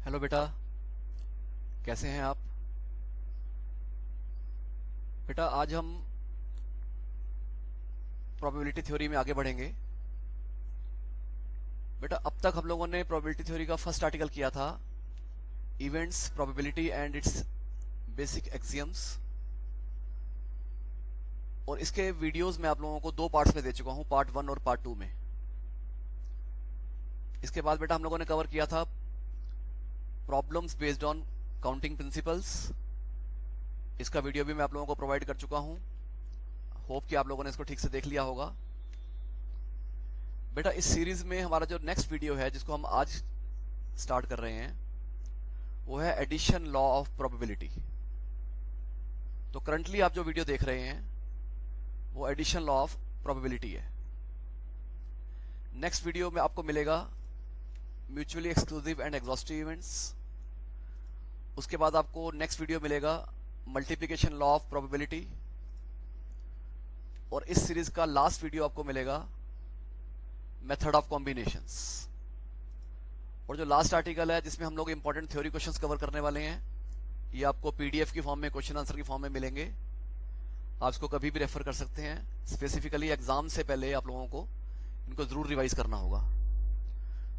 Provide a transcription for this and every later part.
Hello बेटा, कैसे हैं आप? बेटा आज हम प्रोबेबिलिटी थ्योरी में आगे बढ़ेंगे। बेटा अब तक हम लोगों ने प्रोबेबिलिटी थ्योरी का फर्स्ट आर्टिकल किया था, events, probability and it's basic axioms, और इसके वीडियोस मैं आप लोगों को दो पार्ट्स में दे चुका हूं, पार्ट 1 और पार्ट 2 में। इसके बाद बेटा हम लोगों ने कवर किया था problems based on counting principles. इसका वीडियो भी मैं आप लोगों को प्रोवाइड कर चुका हूं। होप कि आप लोगों ने इसको ठीक से देख लिया होगा। बेटा इस सीरीज में हमारा जो नेक्स्ट वीडियो है, जिसको हम आज स्टार्ट कर रहे हैं, वो है एडिशन लॉ ऑफ प्रोबेबिलिटी। तो करंटली आप जो वीडियो देख रहे हैं वो एडिशन लॉ ऑफ प्रोबेबिलिटी है। नेक्स्ट वीडियो में आपको मिलेगा mutually exclusive and exhaustive events. उसके बाद आपको नेक्स्ट वीडियो मिलेगा मल्टीप्लिकेशन लॉ ऑफ प्रोबेबिलिटी, और इस सीरीज का लास्ट वीडियो आपको मिलेगा मेथड ऑफ कॉम्बिनेशंस। और जो लास्ट आर्टिकल है जिसमें हम लोग इंपॉर्टेंट थ्योरी क्वेश्चंस कवर करने वाले हैं, ये आपको पीडीएफ की फॉर्म में, क्वेश्चन आंसर की फॉर्म में मिलेंगे। आप इसको कभी भी रेफर कर सकते हैं। स्पेसिफिकली एग्जाम से पहले आप लोगों को इनको जरूर रिवाइज करना होगा।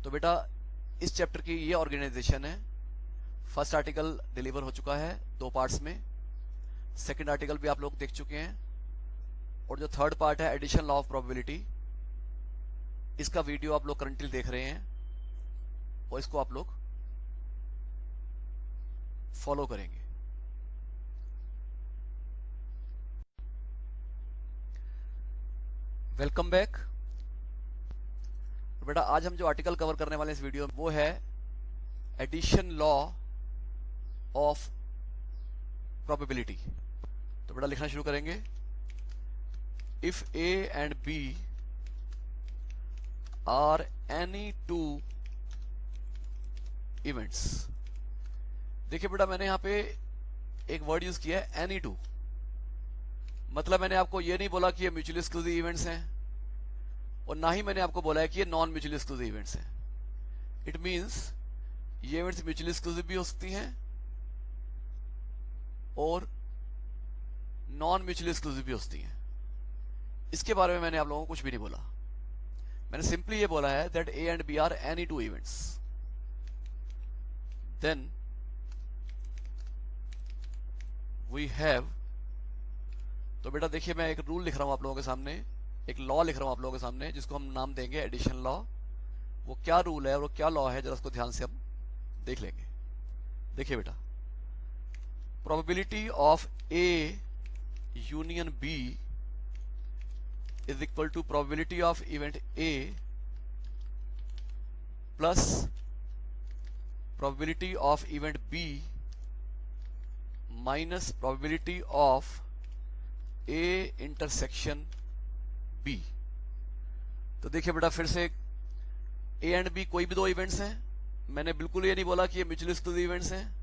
तो बेटा इस चैप्टर की ये ऑर्गेनाइजेशन है। फर्स्ट आर्टिकल डिलीवर हो चुका है 2 पार्ट्स में, सेकंड आर्टिकल भी आप लोग देख चुके हैं, और जो थर्ड पार्ट है एडिशन लॉ ऑफ प्रोबेबिलिटी, इसका वीडियो आप लोग करंटली देख रहे हैं और इसको आप लोग फॉलो करेंगे। Welcome back. बेटा आज हम जो आर्टिकल कवर करने वाले हैं इस वीडियो में, वो है एडिशन लॉ ऑफ प्रोबेबिलिटी। तो बेटा लिखना शुरू करेंगे। If A and B are any two events. देखिए बेटा मैंने यहां पे एक वर्ड यूज किया है, एनी टू। मतलब मैंने आपको ये नहीं बोला कि ये म्यूचुअली एक्सक्लूसिव इवेंट्स हैं, और ना ही मैंने आपको बोला है कि ये नॉन म्यूचुअली एक्सक्लूसिव इवेंट्स हैं। इट मींस ये इवेंट्स म्यूचुअली एक्सक्लूसिव भी हो सकती हैं और नॉन म्यूचुअली एक्सक्लूसिव भी हो सकती हैं। इसके बारे में मैंने आप लोगों को कुछ भी नहीं बोला। मैंने सिंपली ये बोला है that A and B are any two events, then we have. तो बेटा देखिए मैं एक रूल लिख रहा हूं आप लोगों के सामने, एक लॉ लिख रहा हूं आप लोगों के सामने, जिसको हम नाम देंगे एडिशन लॉ। वो क्या रूल है और वो क्या लॉ है, जरा उसको ध्यान से हम देख लेंगे। देखिए बेटा, probability of A union B is equal to probability of event A plus probability of event B minus probability of A intersection B. तो देखिए बेटा फिर से, ए एंड बी कोई भी 2 इवेंट्स हैं। मैंने बिल्कुल ये नहीं बोला कि ये म्यूचुअली एक्सक्लूसिव इवेंट्स हैं,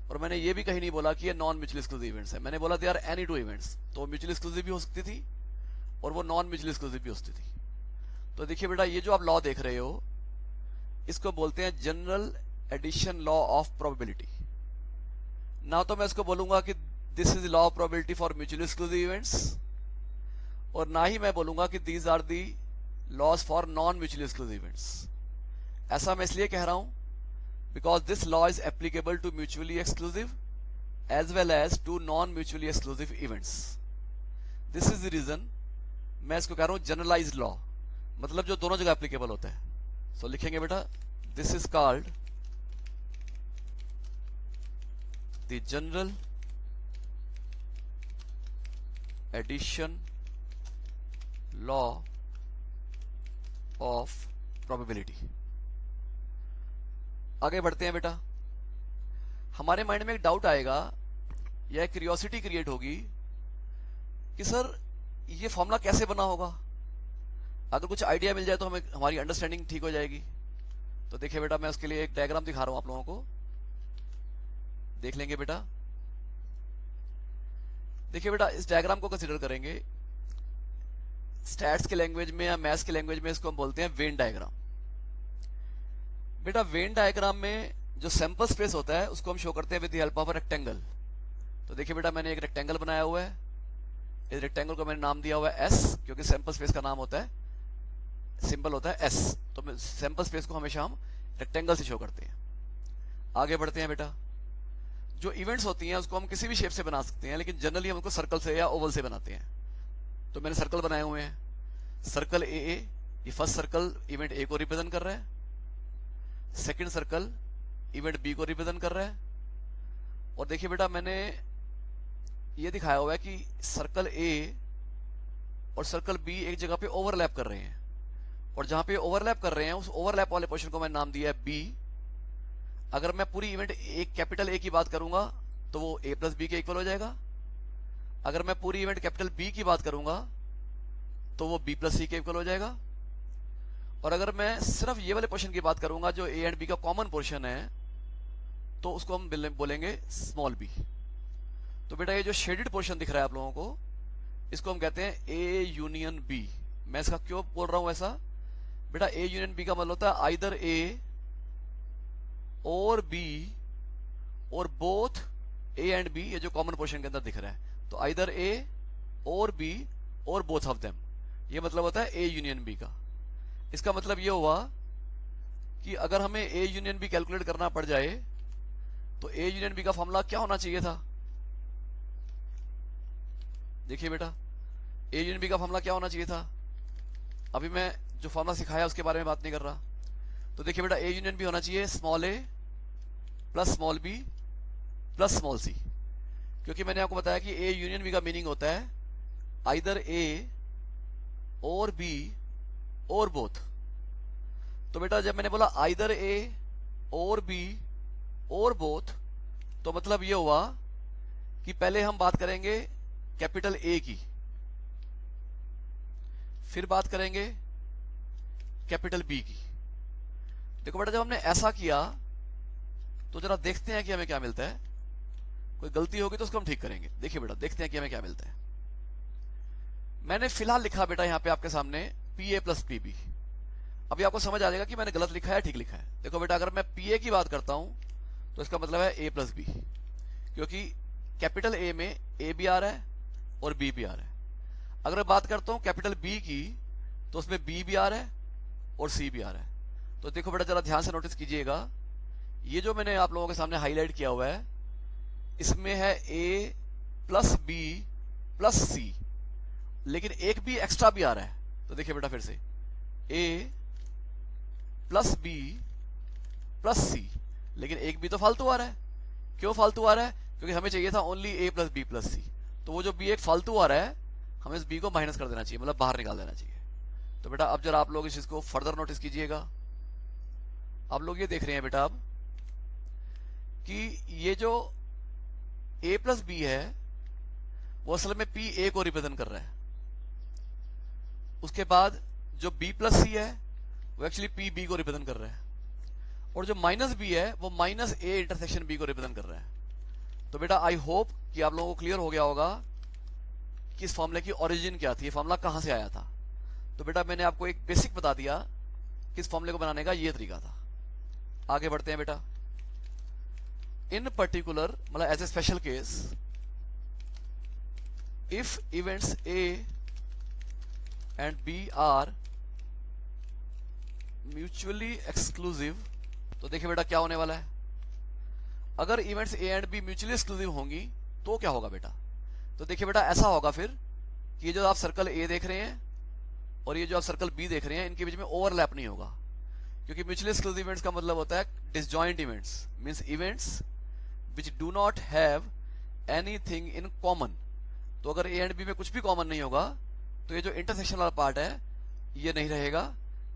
और मैंने ये भी कहीं नहीं बोला कि ये नॉन म्यूचुअली एक्सक्लूसिव इवेंट्स हैं। मैंने बोला they are any two events. तो म्यूचुअली एक्सक्लूसिव भी हो सकती थी और वो नॉन म्यूचुअली एक्सक्लूसिव भी हो सकती थी। तो देखिए बेटा ये जो आप लॉ देख रहे हो, इसको बोलते हैं general addition law of probability. ना तो मैं इसको बोलूंगा कि this is law of probability for mutually exclusive events, और ना ही मैं बोलूंगा कि these are the laws for non mutually exclusive events. ऐसा मैं इसलिए कह रहा हूं because this law is applicable to mutually exclusive as well as to non mutually exclusive events. This is the reason मैं इसको कह रहा हूं जनरलाइज्ड लॉ, मतलब जो दोनों जगह एप्लीकेबल होता है। सो लिखेंगे बेटा, this is called the general addition law of probability. आगे बढ़ते हैं बेटा। हमारे माइंड में एक डाउट आएगा या एक क्यूरियोसिटी क्रिएट होगी कि सर ये फॉर्मूला कैसे बना होगा। अगर कुछ आइडिया मिल जाए तो हमें, हमारी अंडरस्टैंडिंग ठीक हो जाएगी। तो देखिए बेटा मैं उसके लिए एक डायग्राम दिखा रहा हूं आप लोगों को, देख लेंगे बेटा। देखिए बेटा इस डायग्राम को कंसीडर करेंगे। स्टैट्स के लैंग्वेज में या मैथ्स के लैंग्वेज में इसको हम बोलते हैं वेन डायग्राम। बेटा वेन डायग्राम में जो सैंपल स्पेस होता है उसको हम शो करते हैं with the help of rectangle. तो देखिए बेटा मैंने एक रेक्टेंगल बनाया हुआ है, इस रेक्टेंगल को मैंने नाम दिया हुआ है एस, क्योंकि सैंपल स्पेस का नाम होता है, सिंबल होता है एस। तो सैंपल स्पेस को हमेशा हम रेक्टेंगल से शो करते हैं। आगे बढ़ते हैं बेटा। जो इवेंट्स होती हैं उसको हम किसी भी शेप से बना सकते हैं, लेकिन जनरली हम उसको सर्कल से या ओवल से बनाते हैं। तो मैंने सर्कल बनाए हुए हैं, सर्कल ए, ये फर्स्ट सर्कल इवेंट ए को रिप्रेजेंट कर रहा है, सेकंड सर्कल इवेंट बी को रिप्रेजेंट कर रहा है। और देखिए बेटा मैंने ये दिखाया हुआ है कि सर्कल ए और सर्कल बी एक जगह पे ओवरलैप कर रहे हैं, और जहां पे ओवरलैप कर रहे हैं उस ओवरलैप वाले पोर्शन को मैंने नाम दिया है बी। अगर मैं पूरी इवेंट एक कैपिटल ए की बात करूंगा तो वो ए प्लस बी के इक्वल हो जाएगा। अगर मैं पूरी इवेंट कैपिटल बी की बात करूंगा तो वो बी प्लस सी के इक्वल हो जाएगा। और अगर मैं सिर्फ ये वाले पोर्शन की बात करूंगा जो ए एंड बी का कॉमन पोर्शन है, तो उसको हम बोलेंगे स्मॉल बी। तो बेटा ये जो शेडेड पोर्शन दिख रहा है आप लोगों को, इसको हम कहते हैं ए यूनियन बी। मैं इसका क्यों बोल रहा हूं ऐसा बेटा? ए यूनियन बी का मतलब होता है आइदर ए और बी और बोथ ए एंड बी, ये जो कॉमन पोर्शन के अंदर दिख रहा है। तो आइदर ए और बी और बोथ ऑफ देम, ये मतलब होता है ए यूनियन बी का। इसका मतलब ये हुआ कि अगर हमें ए यूनियन बी कैलकुलेट करना पड़ जाए तो ए यूनियन बी का फॉर्मूला क्या होना चाहिए था? देखिए बेटा ए यूनियन बी का फॉर्मूला क्या होना चाहिए था? अभी मैं जो फॉर्मूला सिखाया उसके बारे में बात नहीं कर रहा। तो देखिए बेटा ए यूनियन बी होना चाहिए small A plus small B plus small C, क्योंकि मैंने आपको बताया कि ए यूनियन बी का मीनिंग होता है आइदर ए और बी और बोथ। तो बेटा जब मैंने बोला आइदर ए और बी और बोथ, तो मतलब ये हुआ कि पहले हम बात करेंगे कैपिटल ए की, फिर बात करेंगे कैपिटल बी की। देखो बेटा जब हमने ऐसा किया तो जरा देखते हैं कि हमें क्या मिलता है। कोई गलती होगी तो उसको हम ठीक करेंगे। देखिए बेटा देखते हैं कि हमें क्या मिलता है। मैंने फिलहाल लिखा बेटा यहां पे आपके सामने P A plus P B. अभी आपको समझ आ जाएगा कि मैंने गलत लिखा है ठीक लिखा है। देखो बेटा अगर मैं पी ए की बात करता हूं तो इसका मतलब है ए प्लस बी, क्योंकि कैपिटल ए में ए भी आ रहा है और बी भी आ रहा है। अगर मैं बात करता हूं कैपिटल बी की तो उसमें बी भी आ रहा है और सी भी आ रहा है। तो देखो बेटा जरा ध्यान से नोटिस कीजिएगा, ये जो मैंने आप लोगों के सामने हाईलाइट किया हुआ है इसमें है ए प्लस बी प्लस सी, लेकिन एक भी एक्स्ट्रा भी आ रहा है। तो देखिए बेटा फिर से ए प्लस बी प्लस सी, लेकिन एक भी तो फालतू आ रहा है। क्यों फालतू आ रहा है? क्योंकि हमें चाहिए था ओनली ए प्लस बी प्लस सी। तो वो जो बी एक फालतू आ रहा है हमें इस बी को माइनस कर देना चाहिए, मतलब बाहर निकाल देना चाहिए। तो बेटा अब जरा आप लोग इस चीज को फर्दर नोटिस कीजिएगा। आप लोग ये देख रहे हैं बेटा अब कि ये जो ए प्लस बी है वो असल में पी ए को रिप्रेजेंट कर रहा है। उसके बाद जो बी प्लस सी है वो एक्चुअली पी बी को रिप्रेजेंट कर रहा है, और जो माइनस बी है वो माइनस ए इंटरसेक्शन बी को रिप्रेजेंट कर रहा है। तो बेटा आई होप कि आप लोगों को क्लियर हो गया होगा कि इस फॉर्मूले की ओरिजिन क्या थी, ये फॉर्मूला कहां से आया था। तो बेटा मैंने आपको एक बेसिक बता दिया कि इस फॉर्मूले को बनाने का ये तरीका था। आगे बढ़ते हैं बेटा। इन पर्टिकुलर मतलब as a special case, if events A and B are mutually exclusive, तो देखिए बेटा क्या होने वाला है। अगर events A and B mutually exclusive होंगी तो क्या होगा बेटा? तो देखिए बेटा ऐसा होगा फिर कि ये जो आप सर्कल ए देख रहे हैं और ये जो आप सर्कल बी देख रहे हैं इनके बीच में ओवरलैप नहीं होगा, क्योंकि म्यूचुअली एक्सक्लूसिव इवेंट्स का मतलब होता है disjoint events, means events which do not have anything in common. तो अगर ए एंड बी में कुछ भी कॉमन नहीं होगा तो ये जो इंटरसेक्शन वाला पार्ट है ये नहीं रहेगा,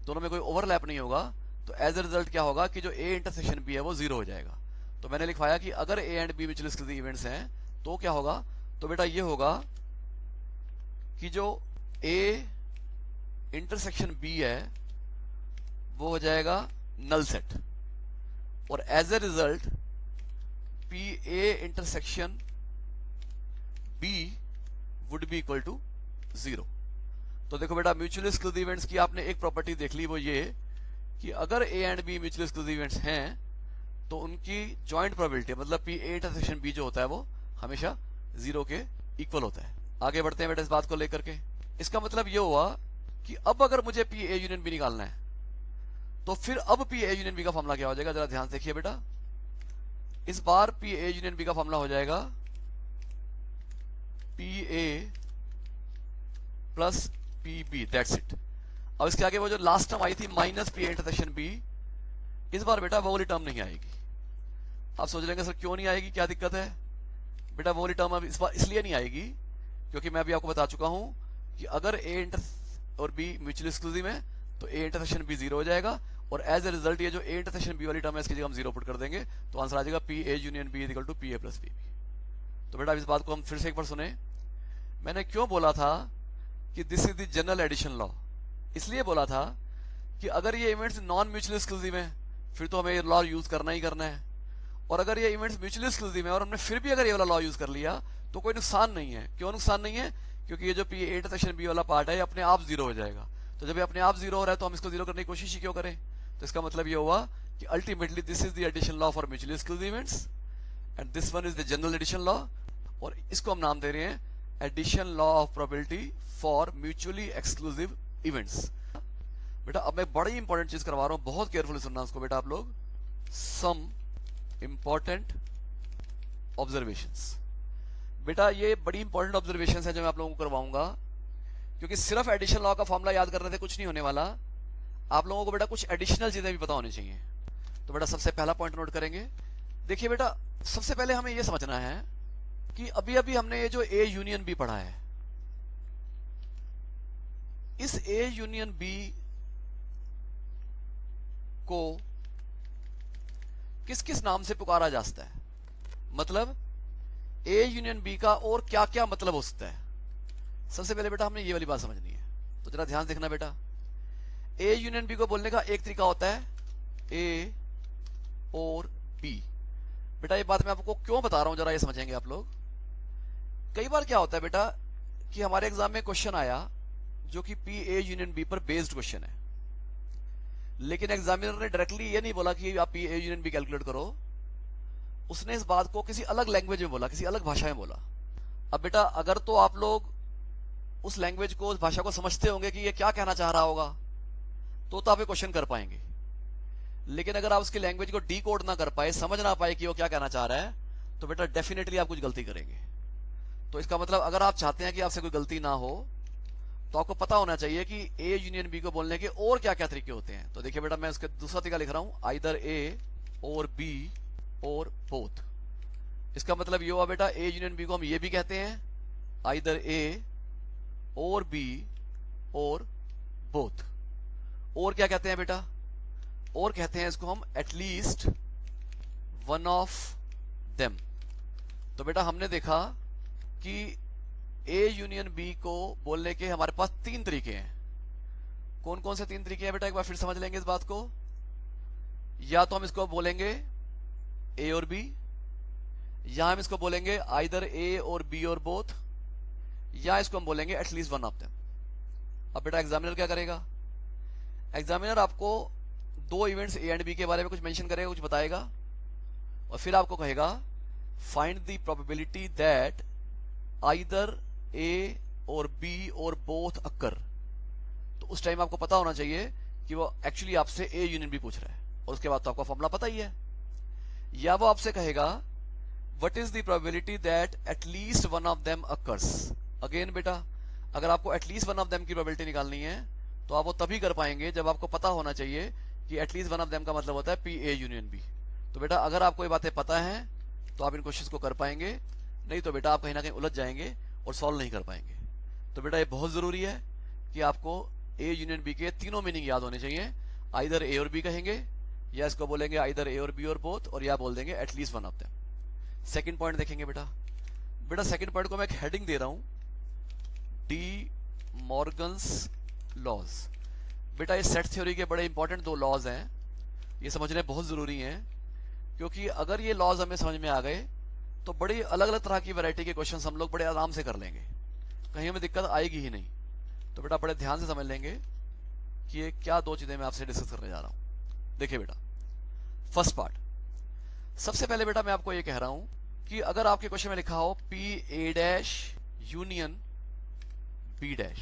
दोनों में कोई ओवरलैप नहीं होगा। तो एज ए रिजल्ट क्या होगा कि जो ए इंटरसेक्शन बी है वो जीरो हो जाएगा। तो मैंने लिखवाया कि अगर ए and B mutually exclusive events हैं तो क्या होगा? तो बेटा ये होगा कि जो ए इंटरसेक्शन बी है वो हो जाएगा नल सेट, और as a result P A intersection B would be equal to 0। तो देखो बेटा म्यूचुअली एक्सक्लूसिव इवेंट्स की आपने एक प्रॉपर्टी देख ली, वो ये कि अगर ए and B mutually exclusive events हैं तो उनकी ज्वाइंट प्रोबेबिलिटी मतलब पी ए इंटरसेक्शन बी जो होता है वो हमेशा 0 के इक्वल होता है। आगे बढ़ते हैं बेटा इस बात को लेकर के। इसका मतलब ये हुआ कि अब अगर मुझे पी ए यूनियन बी निकालना है तो फिर अब पी ए यूनियन बी का फॉर्मूला क्या हो जाएगा, जरा ध्यान से देखिए बेटा। इस बार पी ए यूनियन बी का फॉर्मूला हो जाएगा P A plus P B, that's it. अब इसके आगे वो जो लास्ट टर्म आई थी minus P A intersection B, इस बार बेटा वो वाली टर्म नहीं आएगी। आप सोच लेंगे सर क्यों नहीं आएगी, क्या दिक्कत है? बेटा वो वाली टर्म अब इस बार इसलिए नहीं आएगी क्योंकि मैं अभी आपको बता चुका हूं कि अगर ए इंटर और बी म्यूचुअली एक्सक्लूसिव है तो ए इंटरसेक्शन बी 0 हो जाएगा, और एज ए रिजल्ट ये जो ए इंटरसेक्शन बी वाली टर्म है इसकी जगह हम 0 पुट कर देंगे, तो आंसर आ जाएगा P A union B equal to P A plus P B. तो बेटा इस बात को हम फिर से एक बार सुने। मैंने क्यों बोला था कि this is the general addition law? इसलिए बोला था कि अगर ये इवेंट्स नॉन म्यूचुअली एक्सक्लूसिव है फिर तो हमें ये लॉ यूज करना ही करना है, और अगर ये इवेंट्स म्यूचुअली एक्सक्लूसिव है और हमने फिर भी अगर ये वाला लॉ यूज कर लिया तो कोई नुकसान नहीं है। क्यों नुकसान नहीं है? क्योंकि ये जो पी ए इंटरसेक्शन बी वाला पार्ट है ये अपने आप 0 हो जाएगा। तो जब ये अपने आप 0 हो रहा है तो हम इसको 0 करने की कोशिश ही क्यों करें? तो इसका मतलब ये हुआ कि ultimately this is the addition law for mutually exclusive events and this one is the general addition law, और इसको हम नाम दे रहे हैं addition law of probability for mutually exclusive events. बेटा अब मैं बड़ी इंपॉर्टेंट चीज करवा रहा हूं, बहुत केयरफुली सुनना उसको बेटा आप लोग। Some important observations. बेटा ये बड़ी इंपॉर्टेंट ऑब्जर्वेशंस है जो मैं आप लोगों को करवाऊंगा, क्योंकि सिर्फ एडिशन लॉ का फॉर्मूला याद करने से कुछ नहीं होने वाला। आप लोगों को बेटा कुछ एडिशनल चीजें भी पता होनी चाहिए। तो बेटा सबसे पहला पॉइंट नोट करेंगे। देखिए बेटा सबसे पहले हमें यह समझना है कि अभी अभी हमने ये जो ए यूनियन बी पढ़ा है, इस ए यूनियन बी को किस किस नाम से पुकारा जा सकता है, मतलब ए यूनियन बी का और क्या क्या मतलब हो सकता है। सबसे पहले बेटा हमने ये वाली बात समझनी है, तो जरा ध्यान देखना बेटा। ए यूनियन बी को बोलने का एक तरीका होता है ए और बी। बेटा ये बात मैं आपको क्यों बता रहा हूं जरा ये समझेंगे आप लोग। कई बार क्या होता है बेटा कि हमारे एग्जाम में क्वेश्चन आया जो कि पी ए यूनियन बी पर बेस्ड क्वेश्चन है, लेकिन एग्जामिनर ने डायरेक्टली ये नहीं बोला कि आप P A union B calculate करो, उसने इस बात को किसी अलग लैंग्वेज में बोला, किसी अलग भाषा में बोला। अब बेटा अगर तो आप लोग उस लैंग्वेज को, उस भाषा को समझते होंगे कि ये क्या कहना चाह रहा होगा, तो आप ये क्वेश्चन कर पाएंगे। लेकिन अगर आप उसकी लैंग्वेज को डी कोड ना कर पाए, समझ ना पाए कि वो क्या कहना चाह रहा है, तो बेटा डेफिनेटली आप कुछ गलती करेंगे। तो इसका मतलब अगर आप चाहते हैं कि आपसे कोई गलती ना हो तो आपको पता होना चाहिए कि ए यूनियन बी को बोलने के और क्या क्या तरीके होते हैं। तो देखिए बेटा मैं उसका दूसरा तरीका लिख रहा हूं, आइदर ए और बी और बोथ। इसका मतलब ये हुआ बेटा ए यूनियन बी को हम ये भी कहते हैं आइदर ए और बी और बोथ। और क्या कहते हैं बेटा? और कहते हैं इसको हम एटलीस्ट वन ऑफ देम। तो बेटा हमने देखा कि ए यूनियन बी को बोलने के हमारे पास 3 तरीके हैं। कौन कौन से 3 तरीके हैं बेटा एक बार फिर समझ लेंगे इस बात को। या तो हम इसको बोलेंगे ए और बी, या हम इसको बोलेंगे आइदर ए और बी और बोथ, या इसको हम बोलेंगे एटलीस्ट वन ऑफ देम। अब बेटा एग्जामिनर क्या करेगा? एग्जामिनर आपको 2 इवेंट्स ए एंड बी के बारे में कुछ मेंशन करेगा, कुछ बताएगा, और फिर आपको कहेगा find the probability that either A or B और बोथ अकर। तो उस टाइम आपको पता होना चाहिए कि वो एक्चुअली आपसे ए यूनियन बी पूछ रहा है, और उसके बाद तो आपका फॉर्मूला पता ही है। या वो आपसे कहेगा what is the probability that at least one of them occurs. Again बेटा अगर आपको एटलीस्ट वन ऑफ देम की प्रोबेबिलिटी निकालनी है तो आप वो तभी कर पाएंगे जब आपको पता होना चाहिए कि एटलीस्ट वन ऑफ देम का मतलब होता है पी ए यूनियन बी। तो बेटा अगर आपको ये बातें पता हैं तो आप इन क्वेश्चंस को कर पाएंगे, नहीं तो बेटा आप कहीं ना कहीं उलझ जाएंगे और सॉल्व नहीं कर पाएंगे। तो बेटा ये बहुत जरूरी है कि आपको ए यूनियन बी के तीनों मीनिंग याद होने चाहिए। आइदर ए और बी कहेंगे, या इसको बोलेंगे आइदर ए और बी और बोथ, और या बोल देंगे at least one of them. Second point देखेंगे बेटा सेकंड पॉइंट को मैं एक हेडिंग दे रहा हूं, डी मॉर्गन्स लॉज। बेटा ये सेट थ्योरी के बड़े इंपॉर्टेंट 2 लॉज हैं, ये समझने बहुत जरूरी हैं, क्योंकि अगर ये लॉज हमें समझ में आ गए तो बड़ी अलग अलग तरह की वैरायटी के क्वेश्चंस हम लोग बड़े आराम से कर लेंगे, कहीं हमें दिक्कत आएगी ही नहीं। तो बेटा बड़े ध्यान से समझ लेंगे कि ये क्या 2 चीजें मैं आपसे डिस्कस करने जा रहा हूं। देखिए बेटा फर्स्ट पार्ट, सबसे पहले बेटा मैं आपको ये कह रहा हूं कि अगर आपके क्वेश्चन में लिखा हो P A dash union B dash,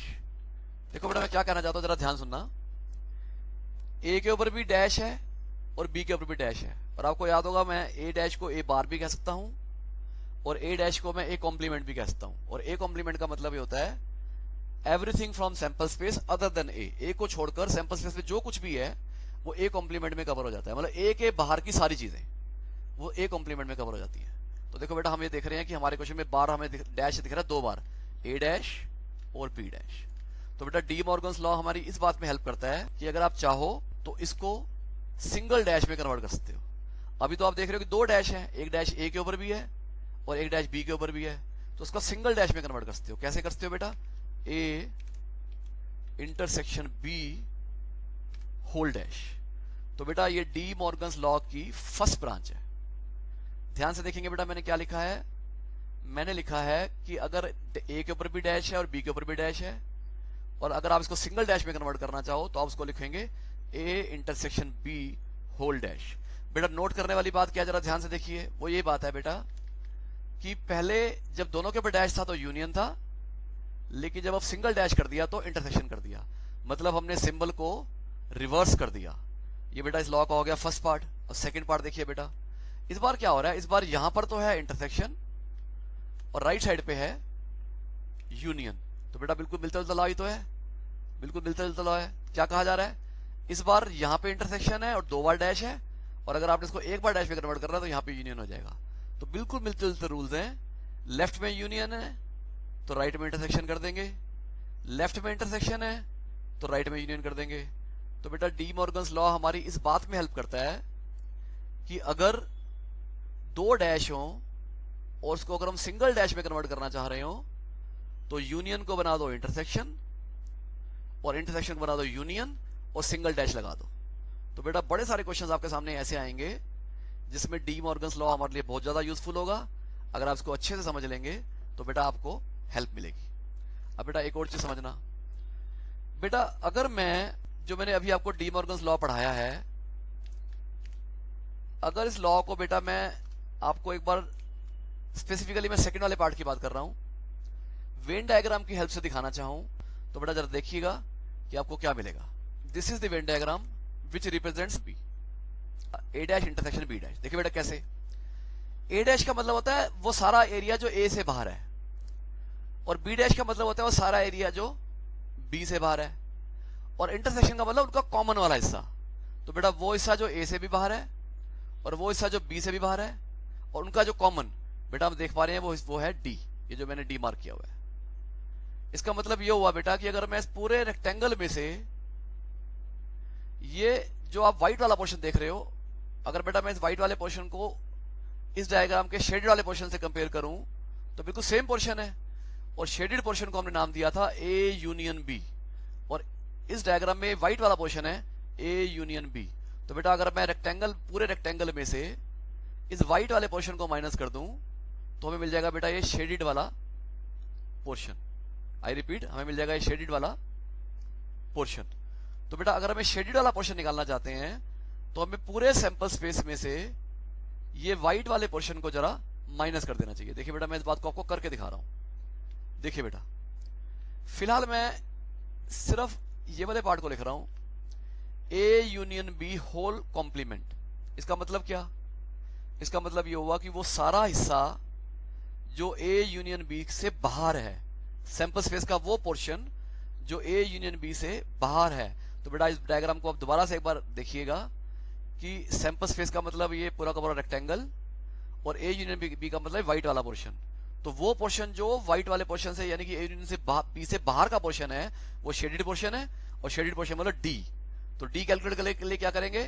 देखो बेटा मैं क्या कहना चाहता हूं, जरा ध्यान सुनना। ए के ऊपर भी डैश है और बी के ऊपर भी डैश है, और आपको याद होगा मैं ए डैश को ए बार भी कह सकता हूं और ए डैश को मैं ए कॉम्प्लीमेंट भी कह सकता हूं। और ए कॉम्प्लीमेंट का मतलब ये होता है everything from sample space other than A को छोड़कर सैंपल स्पेस में जो कुछ भी है वो ए कॉम्प्लीमेंट में कवर हो जाता है, मतलब ए के बाहर की सारी चीजें वो ए कॉम्प्लीमेंट में कवर हो जाती है। तो देखो बेटा हम ये देख रहे हैं कि हमारे क्वेश्चन में बार हमें डैश दिख रहा है 2 बार, ए डैश और बी डैश। तो बेटा डी मॉर्गन्स लॉ हमारी इस बात में हेल्प करता है कि अगर आप चाहो तो इसको सिंगल डैश में कन्वर्ट कर सकते हो। अभी तो आप देख रहे हो कि 2 डैश है, एक डैश ए के ऊपर भी है और एक डैश बी के ऊपर भी है, तो उसका सिंगल डैश में कन्वर्ट कर सकते हो। कैसे कर सकते हो बेटा? A intersection B whole dash. तो बेटा ये डी मॉर्गन्स लॉ की फर्स्ट ब्रांच है। ध्यान से देखेंगे बेटा मैंने क्या लिखा है, मैंने लिखा है कि अगर ए के ऊपर भी डैश है और बी के ऊपर भी डैश है, और अगर आप इसको सिंगल डैश में कन्वर्ट करना चाहो तो आप उसको लिखेंगे A intersection B whole dash. बेटा नोट करने वाली बात क्या, जरा ध्यान से देखिए, वो ये बात है बेटा कि पहले जब दोनों के ऊपर डैश था तो यूनियन था, लेकिन जब आप सिंगल डैश कर दिया तो इंटरसेक्शन कर दिया, मतलब हमने सिंबल को रिवर्स कर दिया। ये बेटा इस लॉ का हो गया फर्स्ट पार्ट। और सेकंड पार्ट देखिए बेटा, इस बार क्या हो रहा है, इस बार यहां पर तो है इंटरसेक्शन और राइट साइड पे है यूनियन। तो बेटा बिल्कुल मिलता जुलता लॉ ही तो है, बिल्कुल मिलता जुलता लॉ है। क्या कहा जा रहा है, इस बार यहां पे इंटरसेक्शन है और 2 बार डैश है, और अगर आपने इसको 1 बार डैश में कन्वर्ट कर रहा है तो यहां पे यूनियन हो जाएगा। तो बिल्कुल मिलते जुलते रूल्स हैं। लेफ्ट में यूनियन है तो राइट में इंटरसेक्शन कर देंगे, लेफ्ट में इंटरसेक्शन है तो राइट में यूनियन कर देंगे। तो बेटा डी मॉर्गन्स लॉ हमारी इस बात में हेल्प करता है कि अगर 2 डैश हो और उसको अगर हम सिंगल डैश में कन्वर्ट करना चाह रहे हो तो यूनियन को बना दो इंटरसेक्शन और इंटरसेक्शन को बना दो यूनियन और सिंगल डैश लगा दो। तो बेटा बड़े सारे क्वेश्चंस आपके सामने ऐसे आएंगे जिसमें डी मॉर्गन्स लॉ हमारे लिए बहुत ज्यादा यूजफुल होगा। अगर आप इसको अच्छे से समझ लेंगे तो बेटा आपको हेल्प मिलेगी। अब बेटा एक और चीज समझना, बेटा अगर मैं जो मैंने अभी आपको डी मॉर्गन्स लॉ पढ़ाया है, अगर इस लॉ को बेटा मैं आपको एक बार स्पेसिफिकली मैं सेकंड वाले पार्ट की बात कर रहा हूं, वेन डायग्राम की हेल्प से दिखाना चाहूं तो बेटा जरा देखिएगा कि आपको क्या मिलेगा। This is the Venn diagram which represents B A dash intersection B dash. देखिए बेटा कैसे, ए डैश का मतलब होता है वो सारा एरिया जो ए से बाहर है, और बी डैश का मतलब होता है वो सारा एरिया जो बी से बाहर है, और इंटरसेक्शन का मतलब उनका कॉमन वाला हिस्सा। तो बेटा वो हिस्सा जो ए से भी बाहर है और वो हिस्सा जो बी से भी बाहर है, और उनका जो कॉमन बेटा हम देख पा रहे हैं वो है डी, ये जो मैंने डी मार्क किया हुआ है। इसका मतलब ये हुआ बेटा कि अगर मैं इस पूरे रेक्टेंगल में से ये जो आप व्हाइट वाला पोर्शन देख रहे हो, अगर बेटा मैं इस व्हाइट वाले पोर्शन को इस डायग्राम के शेडेड वाले पोर्शन से कंपेयर करूं तो बिल्कुल सेम पोर्शन है, और शेडेड पोर्शन को हमने नाम दिया था ए यूनियन बी, और इस डायग्राम में व्हाइट वाला पोर्शन है ए यूनियन बी। तो बेटा अगर मैं रेक्टेंगल पूरे रेक्टेंगल में से इस व्हाइट वाले पोर्शन को माइनस कर दूं तो हमें मिल जाएगा बेटा ये शेडेड वाला पोर्शन। आई रिपीट, हमें मिल जाएगा ये शेडेड वाला पोर्शन। तो बेटा अगर हमें शेडेड वाला पोर्शन निकालना चाहते हैं तो हमें पूरे सैंपल स्पेस में से ये व्हाइट वाले पोर्शन को जरा माइनस कर देना चाहिए। देखिए बेटा मैं इस बात को आपको करके दिखा रहा हूं। देखिए बेटा फिलहाल मैं सिर्फ ये वाले पार्ट को लिख रहा हूं, A union B whole complement. इसका मतलब क्या, इसका मतलब ये हुआ कि वो सारा हिस्सा जो ए यूनियन बी से बाहर है, सैंपल स्पेस का वो पोर्शन जो ए यूनियन बी से बाहर है। तो बेटा इस डायग्राम को आप दोबारा से एक बार देखिएगा कि सैंपल स्पेस का मतलब ये पूरा का पूरा रेक्टेंगल, और ए यूनियन बी का मतलब व्हाइट वाला पोर्शन। तो वो पोर्शन जो व्हाइट वाले पोर्शन से यानी कि ए यूनियन से बी से बाहर का पोर्शन है वो शेडेड पोर्शन है, और शेडेड पोर्शन मतलब डी। तो डी कैलकुलेट करने के लिए क्या करेंगे,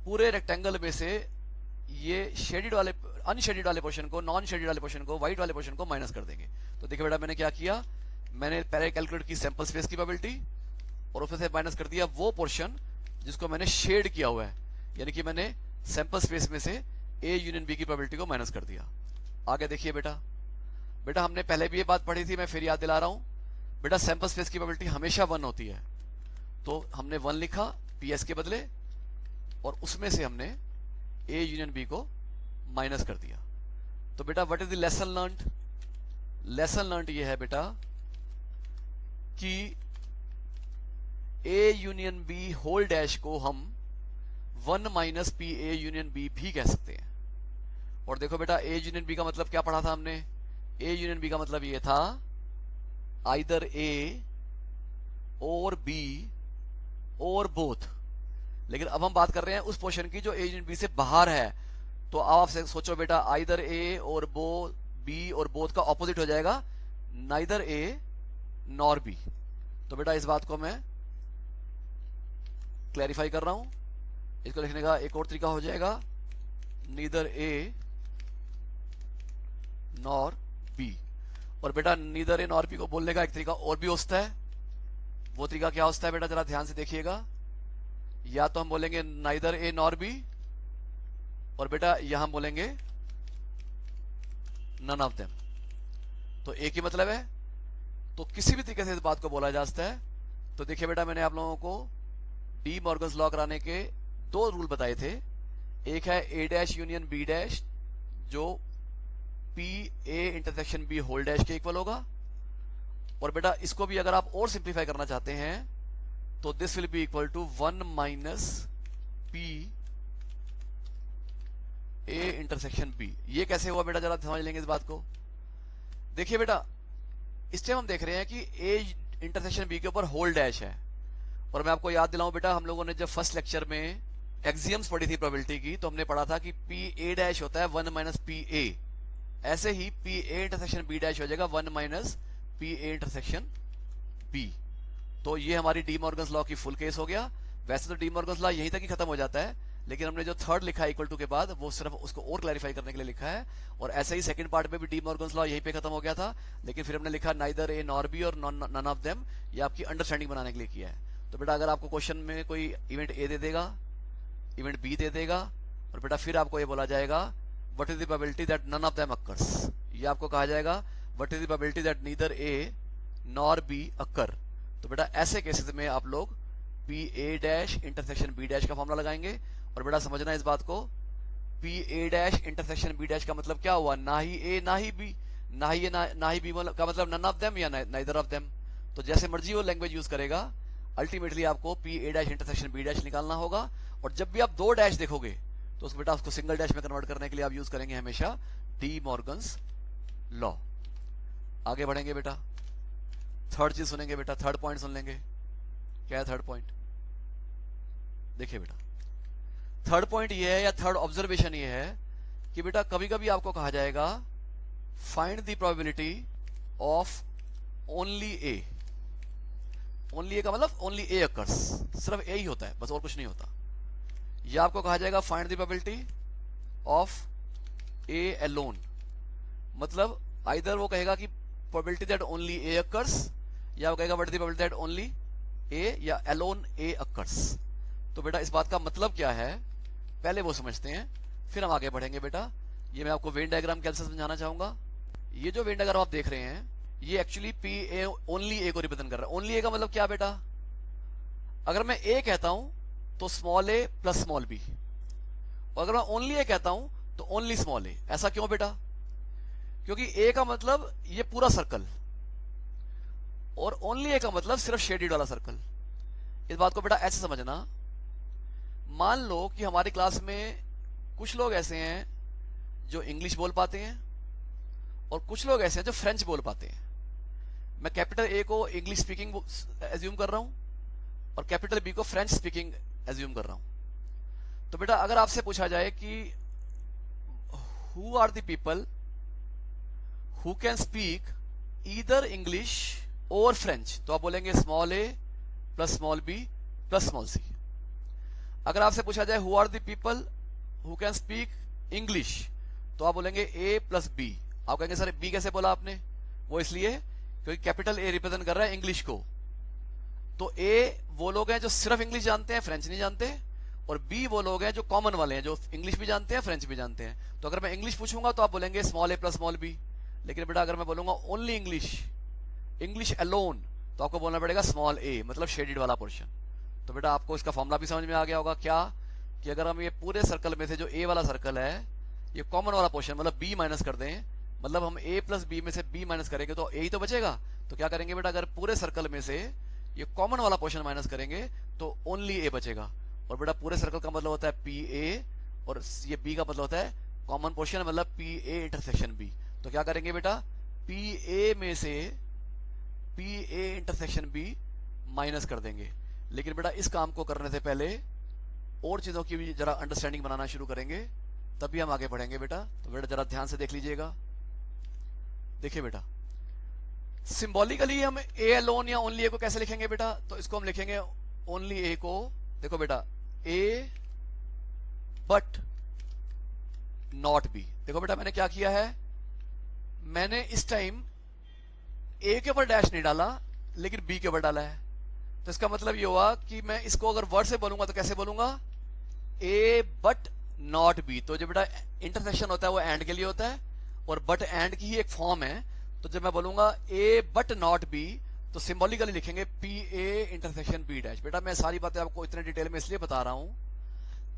पूरे रेक्टेंगल में से ये शेडेड वाले अनशेडेड वाले पोर्शन को, नॉन शेडेड वाले पोर्शन को, व्हाइट वाले पोर्शन को माइनस कर देंगे। तो देखिए बेटा मैंने क्या किया, मैंने पहले कैलकुलेट की सैंपल स्पेस की प्रोबेबिलिटी और उसमें से माइनस कर दिया वो पोर्शन जिसको मैंने शेड किया हुआ है, यानी कि मैंने सैंपल स्पेस में से ए यूनियन बी की प्रोबेबिलिटी को माइनस कर दिया। आगे देखिए बेटा, बेटा हमने पहले भी ये बात पढ़ी थी, मैं फिर याद दिला रहा हूं। बेटा सैंपल स्पेस की प्रोबेबिलिटी हमेशा 1 होती है, तो हमने 1 लिखा पीएस के बदले, और उसमें से हमने ए यूनियन बी को माइनस कर दिया। तो बेटा what is the lesson learned? Lesson learned ये है बेटा कि A union B whole dash को हम 1 minus P A union B भी कह सकते हैं। और देखो बेटा ए यूनियन बी का मतलब क्या पढ़ा था हमने? ए यूनियन बी का मतलब ये था आइदर ए और बी और बोथ। लेकिन अब हम बात कर रहे हैं उस पोर्शन की जो ए यूनियन बी से बाहर है। तो आप सोचो बेटा आइदर ए और बी और बोथ का ऑपोजिट हो जाएगा नाइदर ए नॉर बी। तो बेटा इस बात को मैं क्लैरिफाई कर रहा हूं। इसको लिखने का एक और तरीका हो जाएगा नीदर ए नॉर बी। और बेटा नीदर ए नॉर बी को बोलने का एक तरीका और भी होता है। वो तरीका क्या होता है बेटा, जरा ध्यान से देखिएगा। या तो हम बोलेंगे नाइदर ए नॉर बी, और बेटा यहां बोलेंगे नन ऑफ देम। तो एक ही मतलब है। तो किसी भी तरीके से इस बात को बोला जा सकता है। तो देखिए बेटा मैंने आप लोगों को डी मॉर्गन्स लॉ कराने के 2 रूल बताए थे। एक है A dash union B dash जो P A intersection B whole dash के इक्वल होगा। और बेटा इसको भी अगर आप और सिंप्लीफाई करना चाहते हैं तो this will be equal to 1 minus P A intersection B. ये कैसे हुआ बेटा, जरा समझ लेंगे इस बात को। देखिए बेटा इस टाइम हम देख रहे हैं कि ए इंटरसेक्शन बी के ऊपर होल डैश है। और मैं आपको याद दिलाऊं बेटा, हम लोगों ने जब फर्स्ट लेक्चर में एक्सियम्स पढ़ी थी प्रोबेबिलिटी की, तो हमने पढ़ा था कि पी ए डैश होता है 1 माइनस पी ए। ऐसे ही P A intersection B dash हो जाएगा 1 minus P A intersection B. तो ये हमारी डी मॉर्गन्स लॉ की फुल केस हो गया। वैसे तो डी मॉर्गन्स लॉ यहीं तक ही खत्म हो जाता है, लेकिन हमने जो थर्ड लिखा है इक्वल टू के बाद, वो सिर्फ उसको और क्लैरिफाई करने के लिए लिखा है। और ऐसे ही सेकंड पार्ट में भी डी मॉर्गन्स लॉ यहीं पे खत्म हो गया था, लेकिन फिर हमने लिखा नाइदर ए नॉर बी और नन ऑफ देम। ये आपकी अंडरस्टैंडिंग बनाने के लिए किया है। तो बेटा अगर आपको क्वेश्चन में कोई इवेंट ए दे देगा, इवेंट बी दे देगा, और बेटा फिर आपको ये बोला जाएगा what is the probability that none of them occurs. ये आपको कहा जाएगा what is the probability that neither A nor B occur. तो बेटा ऐसे केसेस में आप लोग P A dash intersection B dash का फॉर्मूला लगाएंगे। और बेटा समझना इस बात को, P A dash intersection B dash का मतलब क्या हुआ, ना ही ए ना ही बी, ना ही ए ना ही बी का मतलब नन ऑफ देम या नाइदर ऑफ देम। तो जैसे मर्जी वो लैंग्वेज यूज करेगा, अल्टीमेटली आपको P A dash intersection B dash निकालना होगा। और जब भी आप 2 डैश देखोगे तो उसको बेटा उसको सिंगल डैश में कन्वर्ट करने के लिए आप यूज करेंगे हमेशा डी मॉर्गन्स लॉ। आगे बढ़ेंगे बेटा, थर्ड चीज सुनेंगे बेटा, थर्ड पॉइंट सुन लेंगे। क्या है थर्ड पॉइंट? देखिए बेटा थर्ड पॉइंट ये है या थर्ड ऑब्जर्वेशन ये है कि बेटा कभी कभी आपको कहा जाएगा find the probability of only A. Only A का मतलब ओनली ए अकर्स, सिर्फ ए ही होता है, बस और कुछ नहीं होता। यह आपको कहा जाएगा find the probability of A alone. मतलब आइदर वो कहेगा कि probability that only A occurs, या वो कहेगा what is the probability that only A या अलोन ए अकर्स। तो बेटा इस बात का मतलब क्या है पहले वो समझते हैं, फिर हम आगे बढ़ेंगे बेटा। ये मैं आपको वेन डायग्राम कैसे समझाना चाहूंगा। ये जो वेन डायग्राम आप देख रहे हैं ये actually P A only A को रिप्रेजेंट कर रहा है। ओनली ए का मतलब क्या बेटा, अगर मैं ए कहता हूं तो small A plus small B, और अगर मैं ओनली ए कहता हूं तो ओनली स्मॉल ए। ऐसा क्यों बेटा? क्योंकि ए का मतलब ये पूरा सर्कल, और ओनली ए का मतलब सिर्फ शेडेड वाला सर्कल। इस बात को बेटा ऐसे समझना, मान लो कि हमारी क्लास में कुछ लोग ऐसे हैं जो इंग्लिश बोल पाते हैं और कुछ लोग ऐसे हैं जो फ्रेंच बोल पाते हैं। मैं कैपिटल ए को इंग्लिश स्पीकिंग एज्यूम कर रहा हूं और कैपिटल बी को फ्रेंच स्पीकिंग एज्यूम कर रहा हूं। तो बेटा अगर आपसे पूछा जाए कि who are the people who can speak either English और फ्रेंच, तो आप बोलेंगे small A plus small B plus small C. अगर आपसे पूछा जाए who are the people who can speak English, तो आप बोलेंगे ए प्लस बी। आप कहेंगे सर बी कैसे बोला आपने? वो इसलिए क्योंकि कैपिटल ए रिप्रेजेंट कर रहा है इंग्लिश को। तो ए वो लोग हैं जो सिर्फ इंग्लिश जानते हैं, फ्रेंच नहीं जानते, और बी वो लोग हैं जो कॉमन वाले हैं, जो इंग्लिश भी जानते हैं फ्रेंच भी जानते हैं। तो अगर मैं इंग्लिश पूछूंगा तो आप बोलेंगे small A plus small B. लेकिन बेटा अगर मैं बोलूंगा ओनली इंग्लिश, इंग्लिश अलोन, तो आपको बोलना पड़ेगा स्मॉल ए, मतलब शेडेड वाला पोर्शन। तो बेटा आपको इसका फॉर्मूला भी समझ में आ गया होगा क्या, कि अगर हम ये पूरे सर्कल में से जो ए वाला सर्कल है ये कॉमन वाला पोर्शन मतलब b माइनस कर दें, मतलब हम a प्लस बी में से b माइनस करेंगे तो a ही तो बचेगा। तो क्या करेंगे बेटा, अगर पूरे सर्कल में से ये कॉमन वाला पोर्शन माइनस करेंगे तो ओनली a बचेगा। और बेटा पूरे सर्कल का मतलब होता है पी ए, और ये b का मतलब होता है कॉमन पोर्शन मतलब पी ए इंटरसेक्शन b। तो क्या करेंगे बेटा, पी ए में से P A intersection b minus कर देंगे। लेकिन बेटा इस काम को करने से पहले और चीजों की भी जरा अंडरस्टैंडिंग बनाना शुरू करेंगे, तभी हम आगे बढ़ेंगे बेटा। तो बेटा जरा ध्यान से देख लीजिएगा। देखिए बेटा, सिंबॉलिकली हम ए अलोन या ओनली ए को कैसे लिखेंगे बेटा, तो इसको हम लिखेंगे ओनली ए को, देखो बेटा ए बट नॉट बी। देखो बेटा मैंने क्या किया है, मैंने इस टाइम ए के ऊपर डैश नहीं डाला लेकिन बी के ऊपर डाला है। तो इसका मतलब ये हुआ कि मैं इसको अगर वर्ड से बोलूंगा तो कैसे बोलूंगा, ए बट नॉट बी। तो जो बेटा इंटरसेक्शन होता है वो एंड के लिए होता है, और बट एंड की ही एक फॉर्म है। तो जब मैं बोलूंगा ए बट नॉट बी तो सिंबॉलिकली लिखेंगे P A intersection B dash. बेटा मैं सारी बातें आपको इतने डिटेल में इसलिए बता रहा हूं,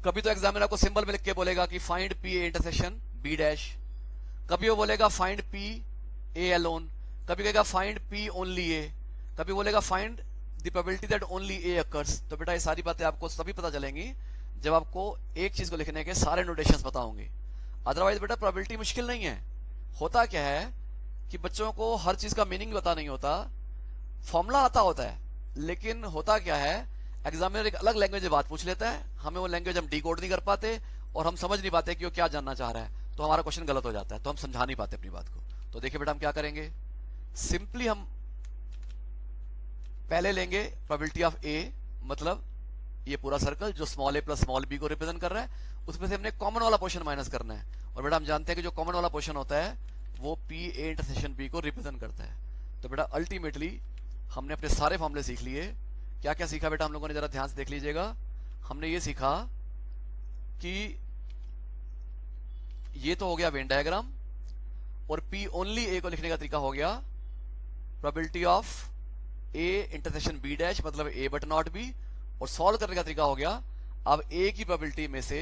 कभी तो एग्जामिनर आपको सिंबल में लिख के बोलेगा कि find P A intersection B dash, कभी वो बोलेगा फाइंड पी ए अलोन, कभी कहेगा फाइंड पी ओनली ए, कभी बोलेगा find the probability that only A occurs. तो बेटा ये सारी बातें आपको तभी पता चलेंगी जब आपको एक चीज को लिखने के सारे नोटेशंस पता होंगे। अदरवाइज बेटा प्रोबेबिलिटी मुश्किल नहीं है। होता क्या है कि बच्चों को हर चीज का मीनिंग पता नहीं होता, फॉर्मूला आता होता है, लेकिन होता क्या है एग्जामिनर एक अलग लैंग्वेज में बात पूछ लेता है, हमें वो लैंग्वेज हम डिकोड नहीं कर पाते और हम समझ नहीं पाते कि वो क्या जानना चाह रहा है, तो हमारा क्वेश्चन गलत हो जाता है, तो हम समझा नहीं पाते अपनी बात को। तो देखिए बेटा हम क्या करेंगे, सिंपली हम पहले लेंगे प्रोबेबिलिटी ऑफ ए, मतलब ये पूरा सर्कल जो small A plus small B को रिप्रेजेंट कर रहा है, उसमें से हमने कॉमन वाला पोर्शन माइनस करना है। और बेटा हम जानते हैं कि जो कॉमन वाला पोर्शन होता है वो पी ए इंटरसेक्शन बी को रिप्रेजेंट करता है। तो बेटा अल्टीमेटली हमने अपने सारे फॉर्मूले सीख लिए। क्या क्या सीखा बेटा हम लोगों ने, जरा ध्यान से देख लीजिएगा। हमने ये सीखा कि ये तो हो गया वेन डायग्राम, और पी ओनली ए को लिखने का तरीका हो गया probability of A intersection B dash मतलब ए बट नॉट बी, और सॉल्व करने का तरीका हो गया अब ए की प्रोबेबिलिटी में से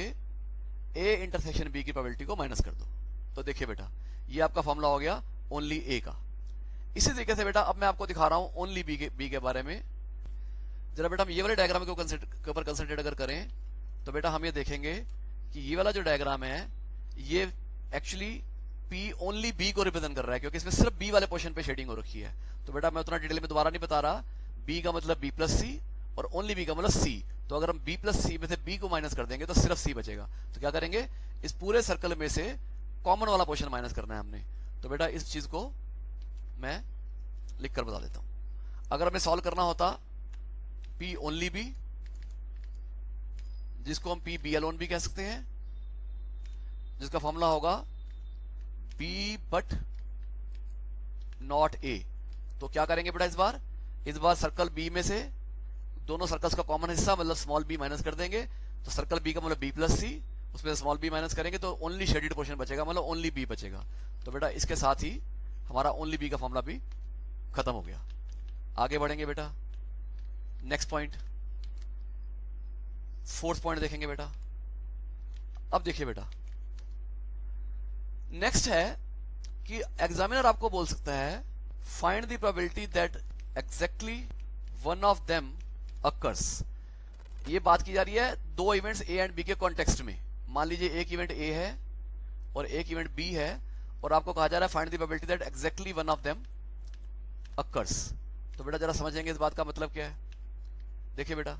ए इंटरसेक्शन बी की प्रोबेबिलिटी को माइनस कर दो। तो देखिए बेटा ये आपका फॉर्मूला हो गया ओनली ए का। इसी तरीके से बेटा अब मैं आपको दिखा रहा हूं ओनली बी के बारे में। जरा बेटा हम ये वाले डायग्राम के ऊपर कंसंट्रेट अगर करें तो बेटा हम ये देखेंगे कि ये वाला जो डायग्राम है ये एक्चुअली पी ओनली बी को रिप्रेजेंट कर रहा है, क्योंकि इसमें सिर्फ बी वाले पोर्शन पे शेडिंग हो रखी है। तो बेटा मैं उतना डिटेल में दोबारा नहीं बता रहा, बी का मतलब बी प्लस सी और ओनली बी का मतलब सी। तो अगर हम बी प्लस सी में से बी को माइनस कर देंगे तो सिर्फ सी बचेगा। तो क्या करेंगे, इस पूरे सर्कल में से कॉमन वाला पोर्शन माइनस करना है हमने। तो बेटा इस चीज को मैं लिख कर बता देता हूं। अगर हमें सॉल्व करना होता पी ओनली बी, जिसको हम पी बी अलोन भी कह सकते हैं, जिसका फॉर्मूला होगा बी बट नॉट ए। तो क्या करेंगे बेटा इस बार सर्कल बी में से दोनों सर्कल्स का कॉमन हिस्सा मतलब स्मॉल बी माइनस कर देंगे। तो सर्कल बी का मतलब बी प्लस सी, उसमें स्मॉल बी माइनस करेंगे तो ओनली शेडेड पोर्शन बचेगा, मतलब ओनली बी बचेगा। तो बेटा इसके साथ ही हमारा ओनली बी का फॉर्मूला भी खत्म हो गया। आगे बढ़ेंगे बेटा, नेक्स्ट पॉइंट, फोर्थ पॉइंट देखेंगे बेटा। अब देखिए बेटा नेक्स्ट है कि एग्जामिनर आपको बोल सकता है find the probability that exactly one of them occurs. ये बात की जा रही है दो इवेंट्स ए एंड बी के कॉन्टेक्स्ट में। मान लीजिए एक इवेंट ए है और एक इवेंट बी है, और आपको कहा जा रहा है find the probability that exactly one of them occurs. तो बेटा जरा समझेंगे इस बात का मतलब क्या है। देखिए बेटा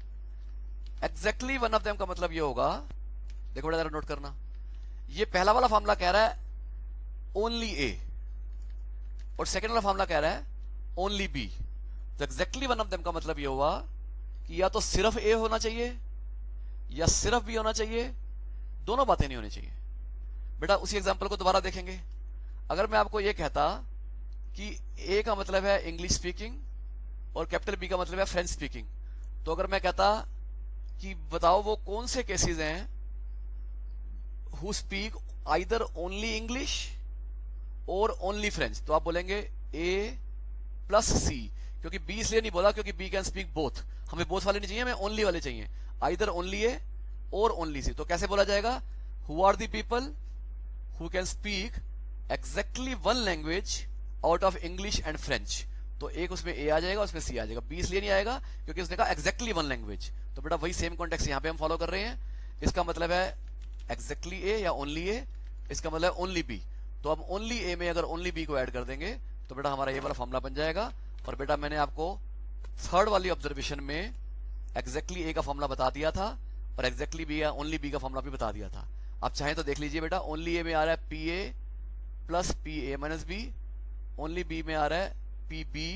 एग्जैक्टली वन ऑफ देम का मतलब ये होगा, देखो बेटा जरा नोट करना, ये पहला वाला फॉर्मूला कह रहा है ओनली ए और सेकेंड वाला फॉर्मूला कह रहा है ओनली बी। तो एग्जैक्टली वन ऑफ देम का मतलब ये हुआ कि या तो सिर्फ ए होना चाहिए या सिर्फ बी होना चाहिए, दोनों बातें नहीं होनी चाहिए। बेटा उसी एग्जांपल को दोबारा देखेंगे। अगर मैं आपको ये कहता कि ए का मतलब है इंग्लिश स्पीकिंग और कैपिटल बी का मतलब है फ्रेंच स्पीकिंग, तो अगर मैं कहता कि बताओ वो कौन से केसेस हैं who speak either only English और ओनली फ्रेंच, तो आप बोलेंगे ए प्लस सी, क्योंकि बी इसलिए नहीं बोला क्योंकि बी कैन स्पीक बोथ, हमें बोथ वाले नहीं चाहिए, हमें ओनली वाले चाहिए, आइदर ओनली ए और ओनली सी। तो कैसे बोला जाएगा, who are the people who can speak exactly one language out of English and French. तो एक उसमें ए आ जाएगा, उसमें सी आ जाएगा। बी इसलिए नहीं आएगा क्योंकि उसने कहा एग्जैक्टली वन लैंग्वेज। तो बेटा वही सेम कॉन्टेक्स्ट यहाँ पे हम फॉलो कर रहे हैं। इसका मतलब है एग्जैक्टली ए या ओनली ए, इसका मतलब ओनली बी। तो अब ओनली ए में अगर ओनली बी को ऐड कर देंगे तो बेटा हमारा ये वाला फॉर्मूला बन जाएगा। और बेटा मैंने आपको थर्ड वाली ऑब्जर्वेशन में एग्जैक्टली ए का फॉर्मूला बता दिया था और एग्जैक्टली बी या ओनली बी का फॉर्मूला भी बता दिया था। आप चाहें तो देख लीजिए बेटा, ओनली ए में आ रहा है P A plus P A minus B, only B में आ रहा है P B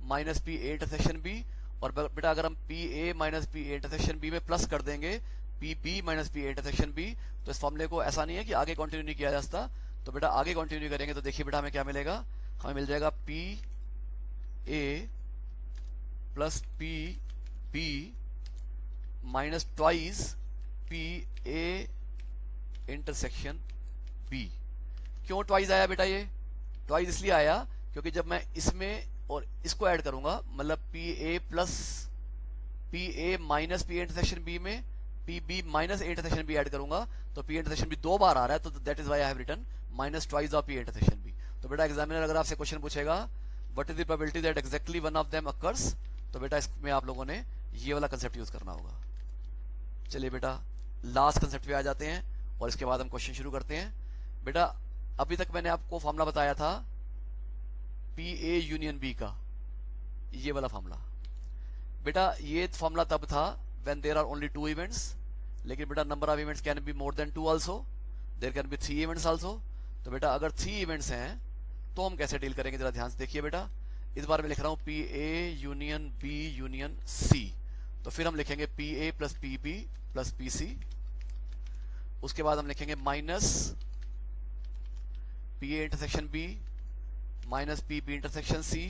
minus P A intersection B. और बेटा अगर हम P A minus P A intersection B में प्लस कर देंगे P B minus P A intersection B, तो इस फॉर्मूले को ऐसा नहीं है कि आगे कंटिन्यू नहीं किया जा सकता। तो बेटा आगे कंटिन्यू करेंगे तो देखिए बेटा हमें क्या मिलेगा, हमें मिल जाएगा P A plus P B minus twice P A intersection B. क्यों ट्वाइस आया बेटा? ये ट्वाइस इसलिए आया क्योंकि जब मैं इसमें और इसको ऐड करूंगा, मतलब P A plus P A minus P intersection B में P B minus A intersection B add करूंगा तो पी इंटरसेक्शन बी दो बार आ रहा है, तो that is why I have written minus twice of P intersection B. तो बेटा examiner अगर आपसे क्वेश्चन पूछेगा what is the probability that exactly one of them occurs, तो बेटा इसमें आप लोगों ने ये वाला कंसेप्ट यूज करना होगा। चलिए बेटा लास्ट कंसेप्ट पे आ जाते हैं और इसके बाद हम क्वेश्चन शुरू करते हैं। बेटा अभी तक मैंने आपको फॉर्मूला बताया था पी ए यूनियन बी का, ये वाला फॉर्मूला। बेटा ये फॉर्मूला तब था when there are only two events, लेकिन बेटा number of events can be more than two also, there can be 3 events also. तो बेटा अगर 3 इवेंट्स हैं तो हम कैसे डील करेंगे, जरा ध्यान से देखिए बेटा। इस बार मैं लिख रहा हूं P A union B union C, तो फिर हम लिखेंगे P A plus P B plus P C. उसके बाद हम लिखेंगे minus P A intersection B minus P B intersection C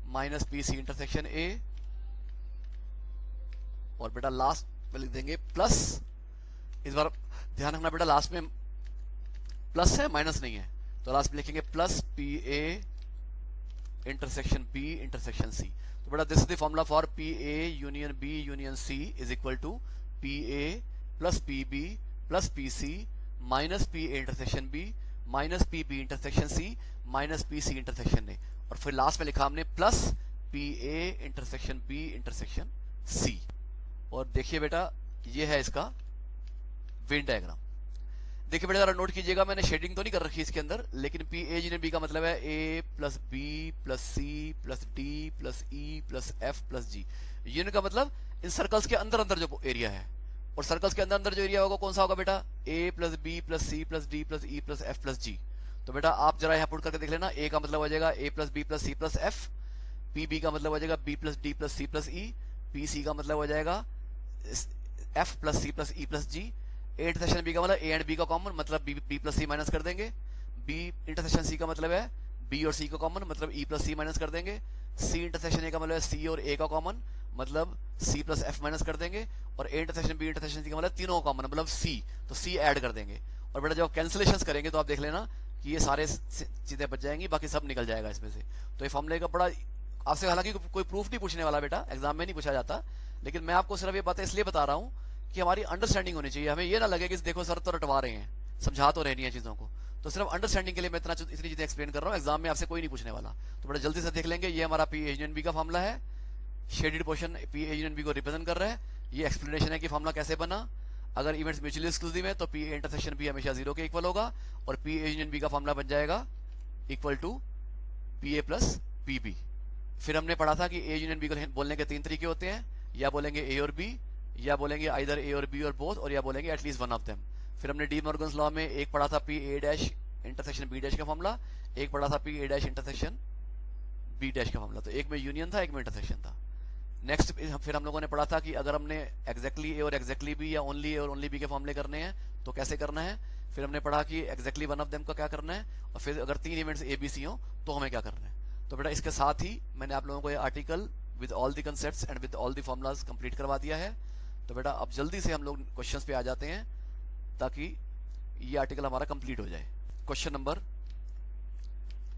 minus P C intersection A. और बेटा लास्ट में लिख देंगे प्लस, इस बार ध्यान रखना बेटा लास्ट में प्लस है माइनस नहीं है, तो लास्ट में लिखेंगे plus P A intersection B intersection C. तो बेटा this is the formula for P A union B union C is equal to P A plus P B plus P C minus P A intersection B minus P B intersection C minus P C intersection A. और फिर लास्ट में लिखा हमने plus P A intersection B intersection C. और देखिए बेटा ये है इसका वेन डायग्राम। देखिए बेटा जरा नोट कीजिएगा, मैंने शेडिंग तो नहीं कर रखी इसके अंदर, लेकिन पी ए यूनियन बी का मतलब है A plus B plus C plus D plus E plus F plus G. Union का मतलब इन सर्कल्स के अंदर अंदर जो एरिया है, और सर्कल्स के अंदर अंदर जो एरिया होगा कौन सा होगा बेटा, A plus B plus C plus D plus E plus F plus G. तो बेटा आप जरा यहाँ पुट करके देख लेना, ए का मतलब हो जाएगा A plus B plus C plus F, P B का मतलब हो जाएगा B plus D plus C plus E, P C का मतलब हो जाएगा F plus C plus E plus G. A intersection B का मतलब ए एंड बी का कॉमन, मतलब बी प्लस सी माइनस कर देंगे। बी इंटरसेक्शन सी का मतलब है बी और सी का कॉमन, मतलब ई प्लस सी माइनस कर देंगे। सी इंटरसेक्शन ए का मतलब है सी और ए का कॉमन, मतलब सी प्लस एफ माइनस कर देंगे। और A intersection B intersection C का मतलब तीनों का कॉमन, मतलब सी, तो सी ऐड कर देंगे। और बेटा जब कैंसिलेशन करेंगे तो आप देख लेना कि ये सारे चीजें बच जाएंगी, बाकी सब निकल जाएगा इसमें से। तो ये फॉर्मूले का बड़ा आपसे हालांकि कोई प्रूफ नहीं पूछने वाला बेटा, एग्जाम में नहीं पूछा जाता, लेकिन मैं आपको सिर्फ ये बातें इसलिए बता रहा हूँ कि हमारी अंडरस्टैंडिंग होनी चाहिए। हमें ये ना लगे कि देखो सर तो रटवा रहे हैं, समझा तो रहनी है चीजों को, तो सिर्फ अंडरस्टैंडिंग के लिए मैं इतनी चीजें एक्सप्लेन कर रहा हूँ। एग्जाम में आपसे कोई नहीं पूछने वाला, तो बड़ा जल्दी से देख लेंगे। ये हमारा पी ए यूनियन बी का फॉर्मूला है, shaded portion P A union B को रिप्रेजेंट कर रहा है। ये एक्सप्लेनेशन है कि फॉर्मूला कैसे बना। अगर इवेंट्स म्यूचुअली एक्सक्लूसिव है तो पी ए इंटरसेक्शन बी हमेशा 0 के इक्वल होगा, और पी ए यूनियन बी का फॉर्मूला बन जाएगा equal to P A plus P B. फिर हमने पढ़ा था कि ए यूनियन बी को बोलने के 3 तरीके होते हैं, या बोलेंगे ए और बी, या बोलेंगे आइदर ए और बी और बोथ, और या बोलेंगे एटलीस्ट वन ऑफ देम। फिर हमने डी मॉर्गन्स लॉ में एक पढ़ा था P A dash intersection B dash का फॉर्मूला, एक पढ़ा था P A dash intersection B dash का फॉर्मूला। तो एक में यूनियन था, एक में इंटरसेक्शन था। नेक्स्ट फिर हम लोगों ने पढ़ा था कि अगर हमने एग्जैक्टली ए और एग्जैक्टली बी या ओनली ए और ओनली बी के फॉर्मूले करने हैं तो कैसे करना है। फिर हमने पढ़ा कि एग्जैक्टली वन ऑफ देम का क्या करना है, और फिर अगर 3 इवेंट्स ए बी सी हो तो हमें क्या करना है। तो बेटा इसके साथ ही मैंने आप लोगों को ये article with all the concepts and with all the formulas complete करवा दिया है। तो बेटा अब जल्दी से हम लोग क्वेश्चंस पे आ जाते हैं ताकि ये आर्टिकल हमारा कंप्लीट हो जाए। क्वेश्चन नंबर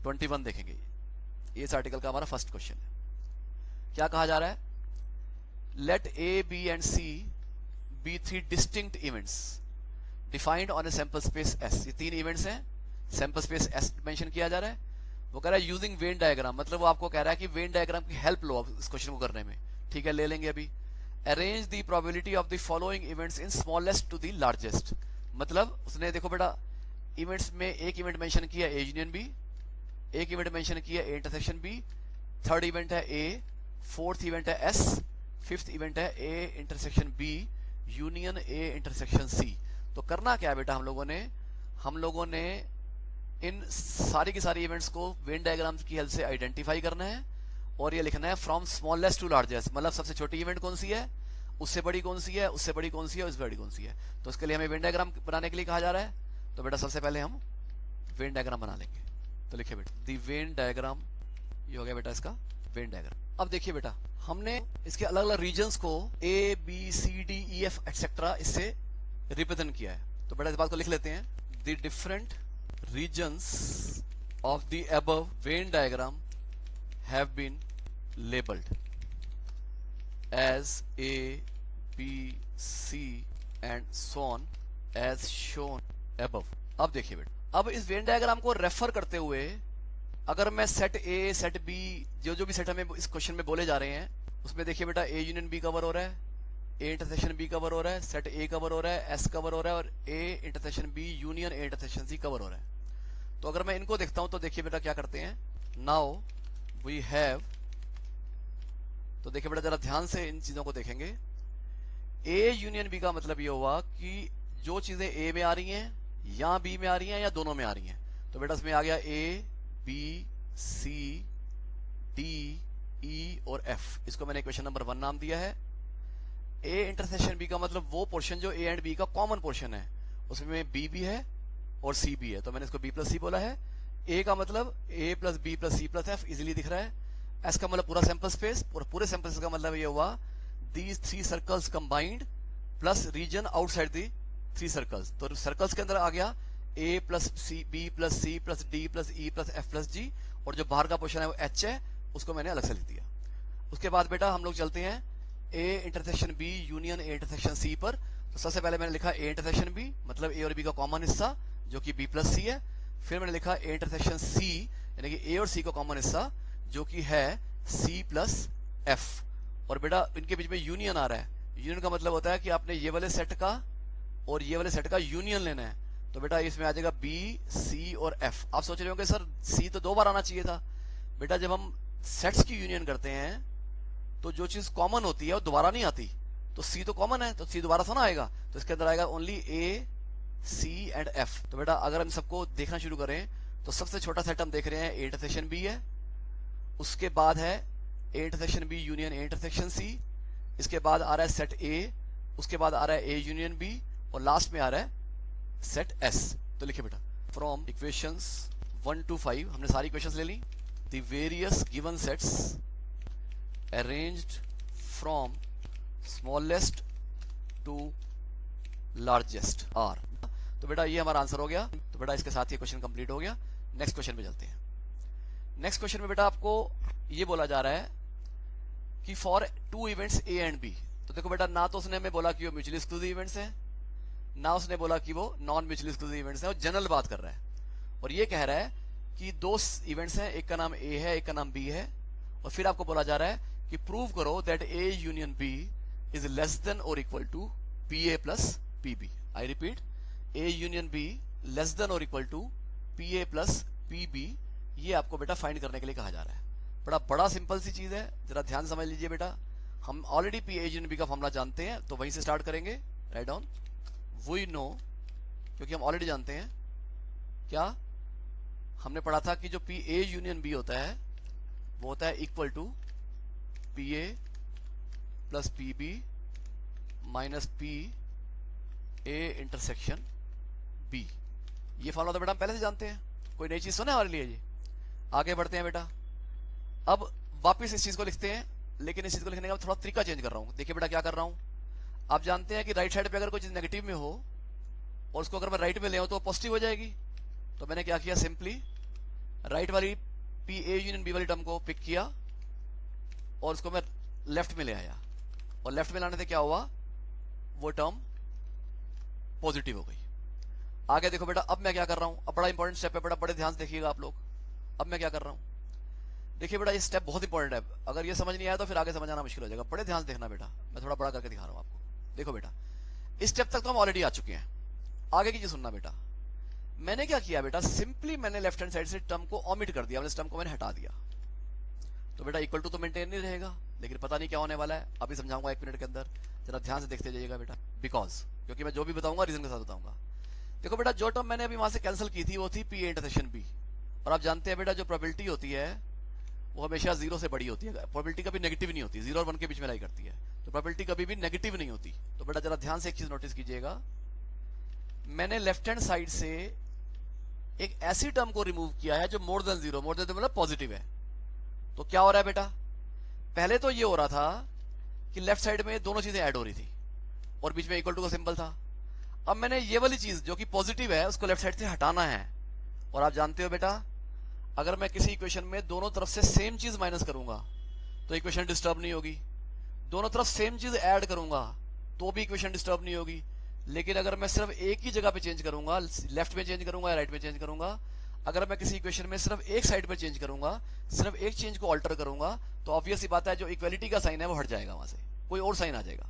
21 देखेंगे, इस आर्टिकल का हमारा फर्स्ट क्वेश्चन है। क्या कहा जा रहा है, let A B and C be 3 distinct events defined on a sample space S. ये 3 इवेंट्स हैं, सैंपल स्पेस एस मेंशन किया जा रहा है। वो कह रहा है यूजिंग वेन डायग्राम, मतलब वो आपको कह रहा है कि वेन डायग्राम की हेल्प लो आप इस क्वेश्चन को करने में। ठीक है, ले लेंगे अभी। Arrange the probability of the following events in smallest to the largest, मतलब उसने देखो बेटा इवेंट्स में एक इवेंट मेंशन किया ए यूनियन बी, एक इवेंट मेंशन किया A intersection B, third event है ए, फोर्थ इवेंट है एस, फिफ्थ इवेंट है A intersection B union A intersection C. तो करना क्या है बेटा, हम लोगों ने इन सारी की सारी इवेंट्स को वेन डायग्राम की हेल्प से आइडेंटिफाई करना है और ये लिखना है फ्रॉम स्मॉलेस्ट टू लार्जेस्ट, मतलब सबसे छोटी इवेंट कौन सी है, उससे बड़ी कौन सी है, उससे बड़ी कौन सी है, उससे बड़ी कौन सी है। तो उसके लिए हमें वेन डायग्राम बनाने के लिए कहा जा रहा है। तो बेटा सबसे पहले हम वेन डायग्राम बना लेंगे। तो लिखिए बेटा दी वेन डायग्राम, ये हो गया बेटा इसका वेन डायग्राम। अब देखिए बेटा हमने इसके अलग अलग रीजन्स को A B C D E F etcetera इससे रिप्रेजेंट किया है। तो बेटा इस बात को लिख लेते हैं, the different regions of the above Venn diagram have been labeled as A, B, C and so on as shown above। अब देखिए बेटा, अब इस वेन डायग्राम को रेफर करते हुए अगर मैं सेट ए सेट बी जो भी सेट हमें इस क्वेश्चन में बोले जा रहे हैं उसमें देखिए बेटा ए यूनियन बी कवर हो रहा है, ए इंटरसेक्शन बी कवर हो रहा है, सेट ए कवर हो रहा है, एस कवर हो रहा है और A intersection B union A intersection C cover हो रहा है। तो अगर मैं इनको देखता हूं तो देखिए बेटा क्या करते हैं, नाउ वी हैव, तो देखिए बेटा जरा ध्यान से इन चीजों को देखेंगे। ए यूनियन बी का मतलब ये हुआ कि जो चीजें ए में आ रही हैं या बी में आ रही हैं या दोनों में आ रही हैं। तो बेटा इसमें आ गया ए बी सी डी ई और एफ, इसको मैंने क्वेश्चन नंबर 1 नाम दिया है। ए इंटरसेक्शन बी का मतलब वो पोर्शन जो ए एंड बी का कॉमन पोर्शन है, उसमें बी भी है और सी भी है, तो मैंने इसको बी प्लस सी बोला है। ए का मतलब A plus B plus C plus F easily दिख रहा है। एस का मतलब पूरा सैंपल स्पेस, और पूरे सैंपल स्पेस का मतलब ये हुआ these 3 circles combined plus region outside the 3 circles. तो सर्कल्स के अंदर आ गया A plus C B plus C plus D plus E plus F plus G, और जो बाहर का पोर्शन है वो एच है, उसको मैंने अलग से लिख दिया। उसके बाद बेटा हम लोग चलते हैं A intersection B union A intersection C पर। तो सबसे पहले मैंने लिखा ए इंटरसेक्शन बी, मतलब ए और बी का कॉमन हिस्सा जो कि बी प्लस सी है। फिर मैंने लिखा ए इंटरसेक्शन सी, यानी कि ए और सी का कॉमन हिस्सा जो कि है सी प्लस एफ। और बेटा इनके बीच में यूनियन आ रहा है। यूनियन का मतलब होता है कि आपने ये वाले सेट का और ये वाले सेट का यूनियन लेना है। तो बेटा इसमें आ जाएगा बी सी और एफ। आप सोच रहे होंगे सर सी तो 2 बार आना चाहिए था। बेटा जब हम सेट्स की यूनियन करते हैं तो जो चीज कॉमन होती है वो दोबारा नहीं आती। तो सी तो कॉमन है तो सी दोबारा थोड़ा आएगा, तो इसके अंदर आएगा only A C and F. तो बेटा अगर हम सबको देखना शुरू करें तो सबसे छोटा सेट हम देख रहे हैं ए इंटरसेक्शन बी है, उसके बाद है A intersection B union A intersection C, इसके बाद आ रहा है सेट ए, उसके बाद आ रहा है ए यूनियन बी और लास्ट में आ रहा है सेट एस। तो लिखिए बेटा फ्रॉम इक्वेशंस 1 to 5 हमने सारी इक्वेशंस ले ली। The various given sets arranged from smallest to largest are. तो बेटा ये हमारा आंसर हो गया। तो बेटा इसके साथ ये क्वेश्चन कंप्लीट हो गया। नेक्स्ट क्वेश्चन पे चलते हैं। नेक्स्ट क्वेश्चन में बेटा आपको ये बोला जा रहा है कि for 2 events A and B. तो देखो बेटा ना तो उसने हमें बोला कि वो म्यूचुअली एक्सक्लूसिव इवेंट्स हैं, ना उसने बोला कि वो नॉन म्यूचुअली एक्सक्लूसिव इवेंट्स हैं, वो जनरल बात कर रहा है। और ये कह रहा है कि 2 इवेंट्स हैं, एक का नाम ए है एक का नाम बी है, और फिर आपको बोला जा रहा है कि प्रूव करो that A union B is less than और equal to P A plus P B. I repeat, A union B less than और equal to P A plus P B. ये आपको बेटा फाइंड करने के लिए कहा जा रहा है। बड़ा सिंपल सी चीज है, जरा ध्यान समझ लीजिए बेटा। हम already P A union B का फॉर्मूला जानते हैं, तो वहीं से स्टार्ट करेंगे। राइट डाउन वी नो, क्योंकि हम ऑलरेडी जानते हैं क्या हमने पढ़ा था कि जो पी ए यूनियन बी होता है वो होता है equal to P A plus P B minus P A intersection B. ये फॉर्मूला तो बेटा हम पहले से जानते हैं, कोई नई चीज सुना है हमारे लिए। जी आगे बढ़ते हैं बेटा। अब वापस इस चीज को लिखते हैं, लेकिन इस चीज को लिखने का थोड़ा तरीका चेंज कर रहा हूं। देखिए बेटा क्या कर रहा हूं, आप जानते हैं कि राइट साइड पे अगर कोई चीज नेगेटिव में हो और उसको अगर मैं राइट में ले आऊं तो पॉजिटिव हो जाएगी। तो मैंने क्या किया, सिंपली राइट वाली पी ए यूनियन बी वाली टर्म को पिक किया और उसको मैं लेफ्ट में ले आया, और लेफ्ट में लाने से क्या हुआ, वो टर्म पॉजिटिव हो गई। आगे देखो बेटा, अब मैं क्या कर रहा हूं, अब बड़ा इंपॉर्टेंट स्टेप है बेटा, बड़े ध्यान से देखिएगा आप लोग। अब मैं क्या कर रहा हूं, देखिए बेटा ये स्टेप बहुत इंपॉर्टेंट है, अगर ये समझ नहीं आया तो फिर आगे समझ आना मुश्किल हो जाएगा। बड़े ध्यान से देखना बेटा, मैं थोड़ा बड़ा करके दिखा रहा हूं आपको। देखो बेटा, इस स्टेप तक तो हम ऑलरेडी आ चुके हैं, आगे की चीज सुनना बेटा। मैंने क्या किया बेटा, सिंपली मैंने लेफ्ट हैंड साइड से टर्म को ऑमिट कर दिया, टर्म को मैंने हटा दिया। तो बेटा इक्वल टू तो मेंटेन नहीं रहेगा, लेकिन पता नहीं क्या होने वाला है, अभी समझाऊंगा 1 मिनट के अंदर, जरा ध्यान से देखते जाइएगा बेटा। बिकॉज क्योंकि मैं जो भी बताऊंगा रीजन के साथ बताऊंगा। देखो बेटा, जो टर्म मैंने अभी वहां से कैंसिल की थी वो थी पी इंटरसेक्शन बी, और आप जानते हैं बेटा जो प्रोबेबिलिटी होती है वो हमेशा 0 से बड़ी होती है, प्रोबेबिलिटी कभी नेगेटिव नहीं होती, 0 और 1 के बीच में लाई करती है, तो प्रोबेबिलिटी कभी भी नेगेटिव नहीं होती। तो बेटा जरा ध्यान से एक चीज नोटिस कीजिएगा, मैंने लेफ्ट हैंड साइड से एक ऐसी टर्म को रिमूव किया है जो मोर देन 0 मतलब पॉजिटिव है। तो क्या हो रहा है बेटा, पहले तो ये हो रहा था कि लेफ्ट साइड में दोनों चीजें ऐड हो रही थी और बीच में इक्वल टू का सिंबल था। अब मैंने ये वाली चीज जो कि पॉजिटिव है उसको लेफ्ट साइड से हटाना है, और आप जानते हो बेटा अगर मैं किसी इक्वेशन में दोनों तरफ से सेम चीज माइनस करूंगा तो इक्वेशन डिस्टर्ब नहीं होगी, दोनों तरफ सेम चीज ऐड करूंगा तो भी इक्वेशन डिस्टर्ब नहीं होगी। लेकिन अगर मैं सिर्फ एक ही जगह पे चेंज करूंगा, लेफ्ट में चेंज करूंगा या राइट में चेंज करूंगा, अगर मैं किसी इक्वेशन में सिर्फ एक साइड पे चेंज करूंगा, सिर्फ एक चेंज को ऑल्टर करूंगा, तो ऑब्वियस ही बात है जो इक्वलिटी का साइन है वो हट जाएगा, वहां से कोई और साइन आ जाएगा।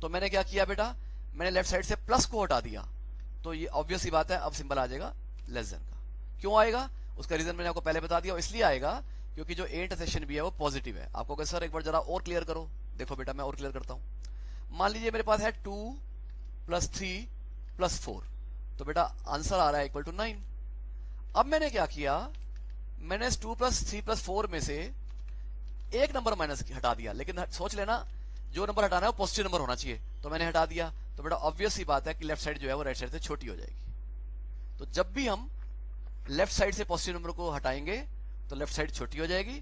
तो मैंने क्या किया बेटा, मैंने लेफ्ट साइड से प्लस को हटा दिया, तो ये ऑब्वियस ही बात है अब सिंबल आ जाएगा लेस देन का। क्यों आएगा उसका रीजन मैंने आपको पहले बता दिया, इसलिए आएगा क्योंकि जो ए इंटरसेक्शन भी है वो पॉजिटिव है। आपको कहे सर एक बार जरा और क्लियर करो, देखो बेटा मैं और क्लियर करता हूं। मान लीजिए मेरे पास है 2 + 3 + 4, तो बेटा आंसर आ रहा है इक्वल टू 9। अब मैंने क्या किया, मैंने इस 2 + 3 + 4 में से एक नंबर माइनस हटा दिया, लेकिन सोच लेना जो नंबर हटाना है वो पॉजिटिव नंबर होना चाहिए, तो मैंने हटा दिया। तो बेटा ऑब्वियस ही बात है कि लेफ्ट साइड जो है वो राइट साइड से छोटी हो जाएगी। तो जब भी हम लेफ्ट साइड से पॉजिटिव नंबर को हटाएंगे तो लेफ्ट साइड छोटी हो जाएगी,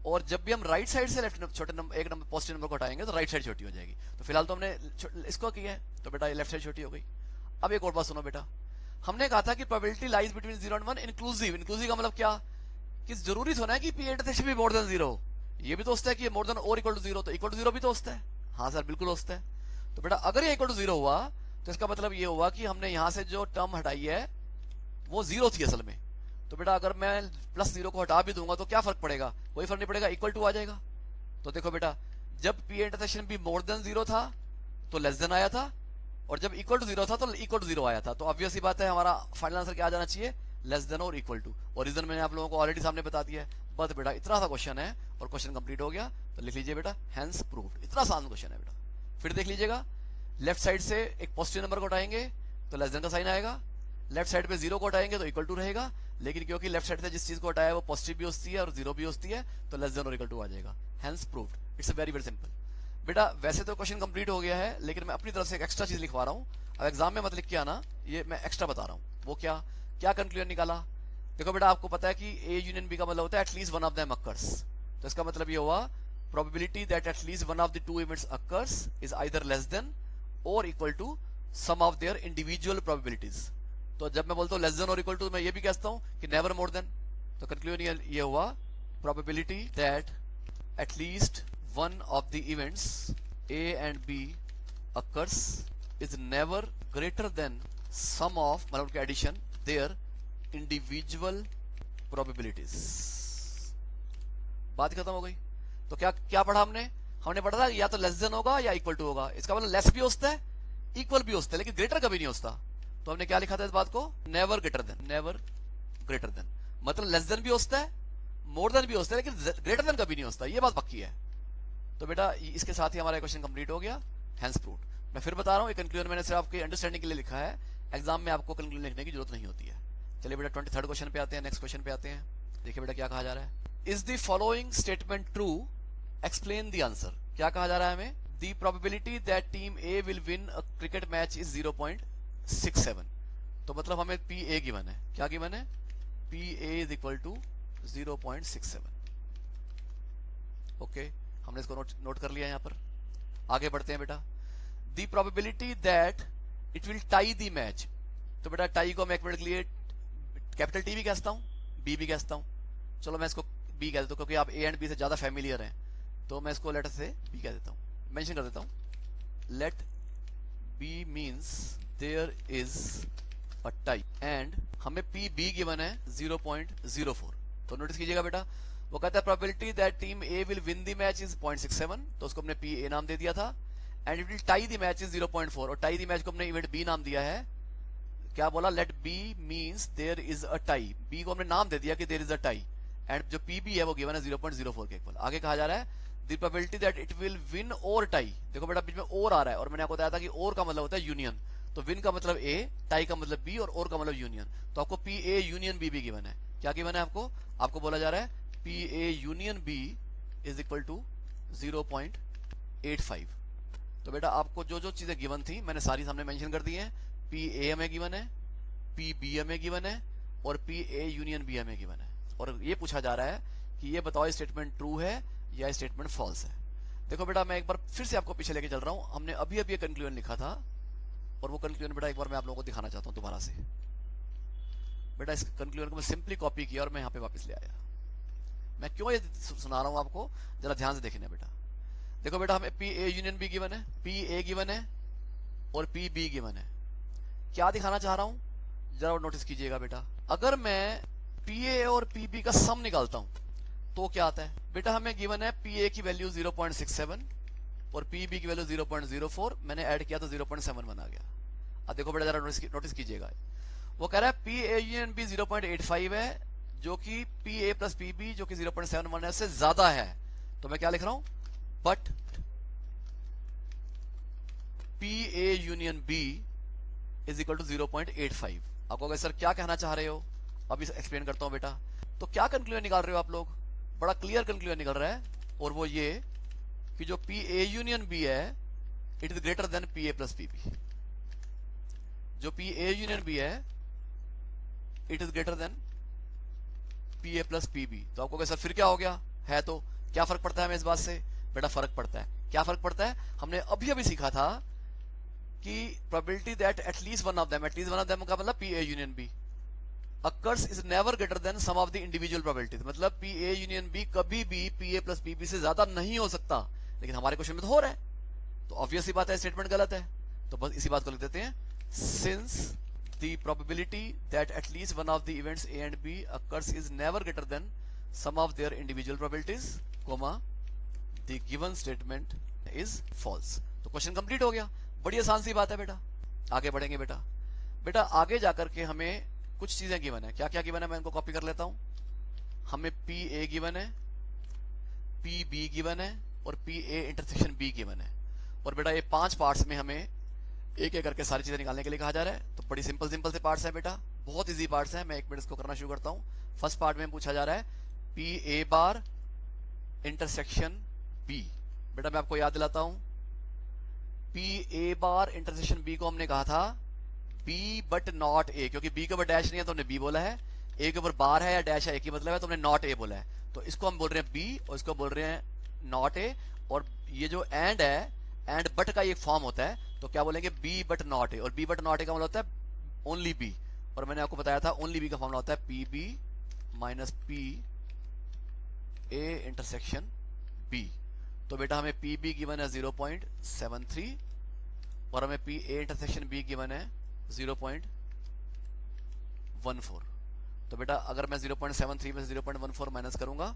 और जब भी हम राइट साइड से छोटे नंबर एक नंबर पॉजिटिव नंबर को हटाएंगे तो राइट साइड छोटी हो जाएगी। तो फिलहाल तो हमने इसको किया है, तो बेटा लेफ्ट साइड छोटी हो गई। अब एक और बात सुनो बेटा, हमने कहा था कि प्रोबेबिलिटी लाइज बिटवीन 0 और 1 इंक्लूसिव। इंक्लूसिव का मतलब क्या, कि जरूरी तो ना है कि पी इंटरसेक्शन भी मोर देन 0, ये भी तो होता है कि मोर देन और इक्वल टू 0, तो इक्वल टू 0 भी तो होता है। हाँ सर बिल्कुल होता है। तो बेटा अगर ये इक्वल टू 0 हुआ तो इसका मतलब ये हुआ कि हमने यहां से जो टर्म हटाई है वो 0 थी असल में। तो बेटा अगर मैं +0 को हटा भी दूंगा तो क्या फर्क पड़ेगा, कोई फर्क नहीं पड़ेगा, इक्वल टू आ जाएगा। तो देखो बेटा जब पी इंटरसेक्शन भी मोर देन 0 था तो लेस देन आया था, और जब इक्वल टू 0 था तो इक्वल टू 0 आया था। तो ऑब्वियस ही बात है हमारा फाइनल आंसर क्या आ जाना चाहिए, लेस देन और इक्वल टू। और रीजन मैंने आप लोगों को ऑलरेडी सामने बता दिया है। बस बेटा इतना सा क्वेश्चन है और क्वेश्चन कंप्लीट हो गया, तो लिख लीजिए बेटा हैंस प्रूव्ड। इतना आसान क्वेश्चन है बेटा। फिर देख लीजिएगा, लेफ्ट साइड से एक पॉजिटिव नंबर को उठाएंगे तो लेस देन का साइन आएगा, लेफ्ट साइड पे 0 को हटाएंगे तो इक्वल टू रहेगा, लेकिन क्योंकि लेफ्ट साइड से जिस चीज को हटाया है वो पॉजिटिव भी होती है और 0 भी होती है, तो लेस देन और इक्वल टू आ जाएगा। Hence proved. It's very very simple बेटा। वैसे तो क्वेश्चन कंप्लीट हो गया है, लेकिन मैं अपनी तरफ से एक एक्स्ट्रा चीज लिखवा रहा हूँ। अब एग्जाम में मत लिख के आना, ये मैं एक्स्ट्रा बता रहा हूँ। वो क्या क्या कंक्लूजन निकाला, देखो बेटा आपको पता है कि ए यूनियन बी का मतलब होता है at least one of them occurs. तो इसका मतलब ये हुआ probability that at least one of the two events occurs is either less than और equal to sum of their individual probabilities. तो जब मैं बोलता हूँ लेस देन और इक्वल टू, मैं ये भी कहता हूँ कि नेवर मोर देन। तो कंक्लूजन ये हुआ probability that at least one of the events A and B occurs is never greater than sum of, मतलब उनके एडिशन, देयर इंडिविजुअल प्रोबेबिलिटीज। बात खत्म हो गई। तो क्या क्या पढ़ा हमने पढ़ा था या तो लेस देन होगा या इक्वल टू होगा। इसका मतलब लेस भी होता है, इक्वल भी होता है, लेकिन ग्रेटर कभी नहीं होता। तो हमने क्या लिखा था इस बात को, never greater then. Never greater then मतलब लेस देन भी होता है, मोर देन भी होता है, लेकिन ग्रेटर देन कभी नहीं होता। ये बात पक्की है। तो बेटा इसके साथ ही हमारा क्वेश्चन कंप्लीट हो गया, हैंस प्रूव्ड। मैं फिर बता रहा हूँ, कंक्लूजन मैंने सिर्फ आपकी अंडरस्टैंडिंग के लिए लिखा है, एग्जाम में आपको कंक्लूजन लिखने की जरूरत नहीं होती है। चलिए बेटा 23rd क्वेश्चन पे आते हैं, नेक्स्ट क्वेश्चन पे आते हैं। देखिए बेटा क्या कहा जा रहा है, is the following statement true, explain the answer. क्या कहा जा रहा है हमें, the probability that team A will win a cricket match is 0.67। तो मतलब हमें पी ए गिवन है। क्या गिवन है, P A is equal to 0.67। Okay, हमने इसको नोट कर लिया। यहां पर आगे बढ़ते हैं बेटा। The probability that it will tie the match. तो बेटा टाई को मैं एक मिनट के लिए कैपिटल टी भी कहता हूं, बी भी कहता हूं। चलो मैं इसको बी कह देता हूं क्योंकि आप ए एंड बी से ज्यादा फैमिलियर हैं, तो मैं इसको लेटर से बी कह देता हूं, मेंशन कर देता हूं। Let B means there is a tie and हमें पी बी गिवन है 0.04। तो नोटिस कीजिएगा बेटा, वो कहता है probability that team A will win the match is 0.67, तो उसको हमने पी ए नाम दे दिया था। And it will tie the match is 0.4, और टाई द मैच को हमने इवेंट बी नाम दिया है। क्या बोला, let B means there is a tie, B को हमने नाम दे दिया कि there is a tie, and जो पी बी है वो गिवन है 0.04 के इक्वल। आगे कहा जा रहा है the probability that it will win और टाई, देखो बेटा बीच में और आ रहा है, और मैंने आपको बताया था कि और का मतलब होता है यूनियन, तो विन का मतलब ए, टाई का मतलब बी, और का मतलब यूनियन। तो आपको पी ए यूनियन बी भी गिवन है। क्या गिवन है आपको बोला जा रहा है P A union B is equal to 0.85। तो बेटा आपको जो जो चीजें गिवन थी मैंने सारी सामने मेंशन कर दी हैं। पी ए हमें गिवन है, पी बी हमें गिवन है, और पी ए यूनियन बी हमें गिवन है। और ये पूछा जा रहा है कि ये बताओ स्टेटमेंट ट्रू है या स्टेटमेंट फॉल्स है। देखो बेटा मैं एक बार फिर से आपको पीछे लेके चल रहा हूं, हमने अभी अभी कंक्लूजन लिखा था, और वो कंक्लूजन बेटा एक बार मैं आप लोगों को दिखाना चाहता हूं दोबारा से। बेटा इस कंक्लूजन को मैं सिंपली कॉपी किया और मैं यहाँ पे वापस ले आया। मैं क्यों ये सुना रहा हूं आपको, जरा ध्यान से देखना बेटा। देखो बेटा हमें P A union B given है, पी ए गिवन है, और पी बी गिवन है। क्या दिखाना चाह रहा हूं जरा नोटिस कीजिएगा बेटा। अगर मैं पी ए और पी बी का सम निकालता हूं तो क्या आता है बेटा, हमें गिवन है पी ए की वैल्यू 0.67 और पी बी की वैल्यू 0.04, मैंने ऐड किया तो 0.71 आ गया। अब देखो बेटा जरा नोटिस कीजिएगा, वो कह रहा है पी ए यूनियन बी 0.85 है, जो कि P A plus P B जो कि 0.71 है से ज्यादा है। तो मैं क्या लिख रहा हूं, but P A union B is equal to 0.85। आपको अगर सर क्या कहना चाह रहे हो, अभी एक्सप्लेन करता हूं बेटा। तो क्या कंक्लूजन निकाल रहे हो आप लोग, बड़ा क्लियर कंक्लूजन निकल रहा है, और वो ये कि जो पी ए यूनियन बी है it is greater than P A plus P B. जो पी ए यूनियन बी है it is greater than P A plus P B. तो आपको कहे सर फिर क्या हो गया है, तो क्या फर्क पड़ता है हमें इस बात से, बेटा फर्क पड़ता है। क्या फर्क पड़ता है, हमने अभी अभी सीखा था कि probability that at least one of them का मतलब P A union B occurs is never greater than sum of the individual probabilities। मतलब पी ए यूनियन बी कभी भी P A plus P B से ज्यादा नहीं हो सकता, लेकिन हमारे क्वेश्चन में तो हो रहा है, तो ऑब्वियस ही बात है स्टेटमेंट गलत है। तो बस इसी बात को लिख देते हैं, since the probability that at least one of the events A and B occurs is never greater than sum of their individual probabilities, comma the given statement is false। तो क्वेश्चन कंप्लीट हो गया, बड़ी आसान सी बात है बेटा। आगे बढ़ेंगे बेटा। बेटा आगे जाकर के हमें कुछ चीजें गिवन है, क्या क्या गिवन है मैं इनको कॉपी कर लेता हूं। हमें पी ए गिवन है, पी बी गिवन है, और P A intersection B given है। और बेटा ये 5 पार्ट्स में हमें एक एक करके सारी चीजें निकालने के लिए कहा जा रहा है। तो बड़ी सिंपल से पार्ट्स है बेटा, बहुत इजी पार्ट्स है। मैं एक मिनट इसको करना शुरू करता हूं। फर्स्ट पार्ट में पूछा जा रहा है P A bar intersection B. बेटा मैं आपको याद दिलाता हूं, P A bar intersection B को हमने कहा था बी बट नॉट ए, क्योंकि बी के ऊपर डैश नहीं है तो हमने बी बोला है, ए के ऊपर बार है या डैश है एक ही मतलब है, तो हमने नॉट ए बोला है। तो इसको हम बोल रहे हैं बी और इसको बोल रहे हैं नॉट ए। और ये जो एंड है, एंड बट का ये फॉर्म होता है, तो क्या बोलेंगे B but not a, or B but not a का मतलब होता है ओनली बी। और मैंने आपको बताया था ओनली बी का फॉर्मूला होता है P B minus P A intersection B. तो बेटा हमें पी बी गिवन है 0.73 और हमें P A intersection B given है 0.14। तो बेटा अगर मैं 0.73 में से 0.14 माइनस करूंगा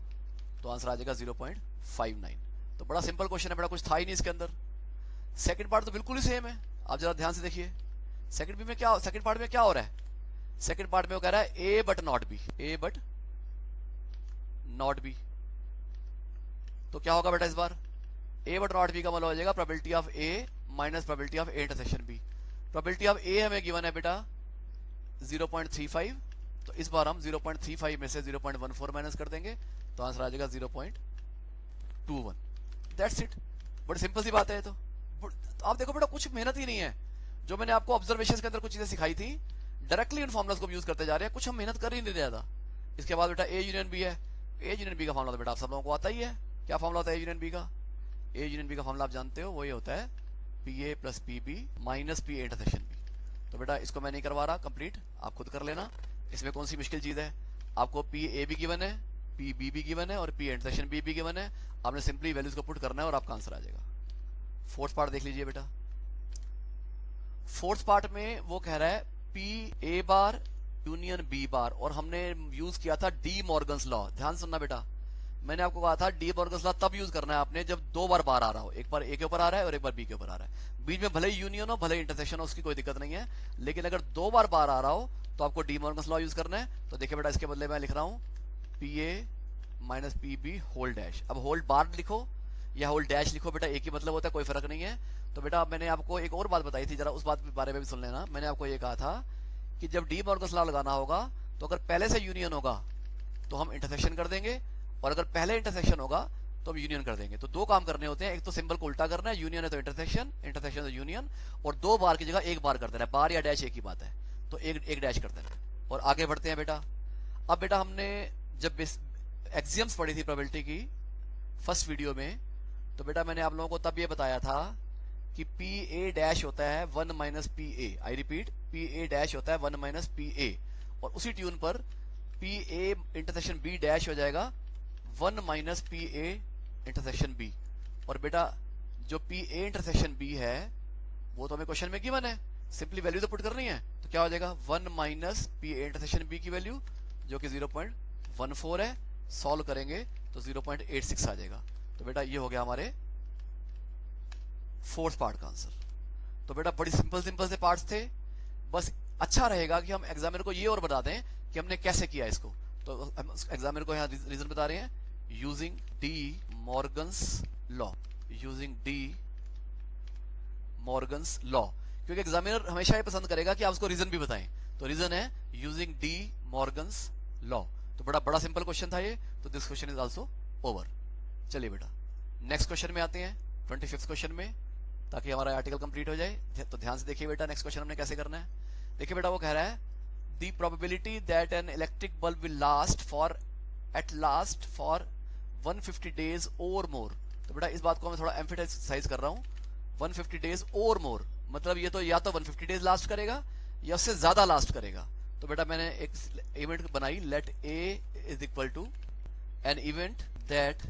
तो आंसर आ जाएगा 0.59। तो बड़ा सिंपल क्वेश्चन है बेटा, कुछ था ही नहीं इसके अंदर। सेकंड पार्ट तो बिल्कुल ही सेम है, आप जरा ध्यान से देखिए। सेकंड पार्ट में क्या हो रहा है, सेकंड पार्ट में वो कह रहा है A but not B, A but not B. तो क्या होगा बेटा इस बार, ए बट नॉट बी का मतलब हो जाएगा probability of A minus probability of A intersection B. Probability of A हमें गिवन है बेटा 0.35, तो इस बार हम 0.35 में से 0.14 माइनस कर देंगे तो आंसर आ जाएगा 0.21। दैट्स इट, बड़ी सिंपल सी बात है। तो आप देखो बेटा कुछ मेहनत ही नहीं है, जो मैंने आपको ऑब्जर्वेशन के अंदर कुछ चीजें सिखाई थी डायरेक्टली इन फॉर्मुलास को यूज करते जा रहे हैं, कुछ हम मेहनत कर ही नहीं ज्यादा। इसके बाद बेटा ए यूनियन बी है, ए यूनियन बी का फॉर्मुला तो बेटा आप सब लोगों को आता ही है। क्या फॉर्मुला होता है ए यूनियन बी का, ए यूनियन बी का फॉर्मुला आप जानते हो, वो ये होता है P A plus P B minus P A intersection B. तो बेटा इसको मैं नहीं करवा रहा कंप्लीट, आप खुद कर लेना। इसमें कौन सी मुश्किल चीज है, आपको पी ए भी गिवन है, पी बी भी गिवन है और पी इंटरसेक्शन बी भी गिवन है। आपने सिंपली वैल्यूज को पुट करना है और आपका आंसर आ जाएगा। फोर्थ पार्ट देख लीजिए बेटा। फोर्थ पार्ट में वो कह रहा है P A bar union B bar, और हमने यूज किया था डी मॉर्गन्स लॉ। ध्यान सुनना बेटा, मैंने आपको कहा था डी मॉर्गन्स लॉ तब यूज करना है आपने जब दो बार बार आ रहा हो, एक बार ए के ऊपर आ रहा है और एक बार बी के ऊपर आ रहा है। बीच में भले ही यूनियन हो भले ही इंटरसेक्शन हो, उसकी कोई दिक्कत नहीं है, लेकिन अगर दो बार बार आ रहा हो तो आपको डी मॉर्गन्स लॉ यूज करना है। तो देखिए बेटा, इसके बदले मैं लिख रहा हूं P A minus P B whole dash. अब होल बार लिखो या होल डैश लिखो बेटा, एक ही मतलब होता है, कोई फर्क नहीं है। तो बेटा मैंने आपको एक और बात बताई थी, जरा उस बात के बारे में भी सुन लेना। मैंने आपको ये कहा था कि जब डी मॉर्गन्स लॉ लगाना होगा तो अगर पहले से यूनियन होगा तो हम इंटरसेक्शन कर देंगे, और अगर पहले इंटरसेक्शन होगा तो हम यूनियन कर देंगे। तो दो काम करने होते हैं, एक तो सिंबल को उल्टा करना है, यूनियन है तो इंटरसेक्शन, इंटरसेक्शन है तो यूनियन, और दो बार की जगह एक बार कर देना है। बार या डैश एक ही बात है, तो एक डैश कर देना है। और आगे बढ़ते हैं बेटा। अब बेटा हमने जब एक्सियम्स पढ़ी थी प्रोबेबिलिटी की फर्स्ट वीडियो में, तो बेटा मैंने आप लोगों को तब ये बताया था कि पी ए डैश होता है 1 minus P A. I repeat, P A dash होता है 1 माइनस पी ए, और उसी ट्यून पर P A intersection B dash हो जाएगा 1 minus P A intersection B. और बेटा जो पी ए इंटरसेक्शन बी है वो तो हमें क्वेश्चन में गिवन है, सिंपली वैल्यू तो पुट करनी है। तो क्या हो जाएगा 1 minus P A intersection B की वैल्यू जो कि 0.14 है, सॉल्व करेंगे तो 0.86 आ जाएगा। तो बेटा ये हो गया हमारे फोर्थ पार्ट का आंसर। तो बेटा बड़ी सिंपल से पार्ट्स थे, बस अच्छा रहेगा कि हम एग्जामिनर को ये और बता दें कि हमने कैसे किया इसको। तो हम एग्जामिनर को यहाँ रीजन बता रहे हैं, using D Morgan's law, using D Morgan's law, क्योंकि एग्जामिनर हमेशा ये पसंद करेगा कि आप उसको रीजन भी बताएं। तो रीजन है यूजिंग डी मॉर्गन्स लॉ। तो बड़ा सिंपल क्वेश्चन था ये, तो this question is also over. चलिए बेटा नेक्स्ट क्वेश्चन में आते हैं, 25th क्वेश्चन में, ताकि हमारा आर्टिकल कंप्लीट हो जाए। तो ध्यान से देखिए बेटा, नेक्स्ट क्वेश्चन हमने कैसे करना है। देखिए बेटा, वो कह रहा है the probability that an electric bulb will last for 150 days और मोर। तो बेटा इस बात को मैं थोड़ा एम्फेसाइज कर रहा हूं, 150 डेज और मोर, मतलब ये तो या तो 150 डेज लास्ट करेगा या उससे ज्यादा लास्ट करेगा। तो बेटा मैंने एक इवेंट बनाई, let A is equal to an event that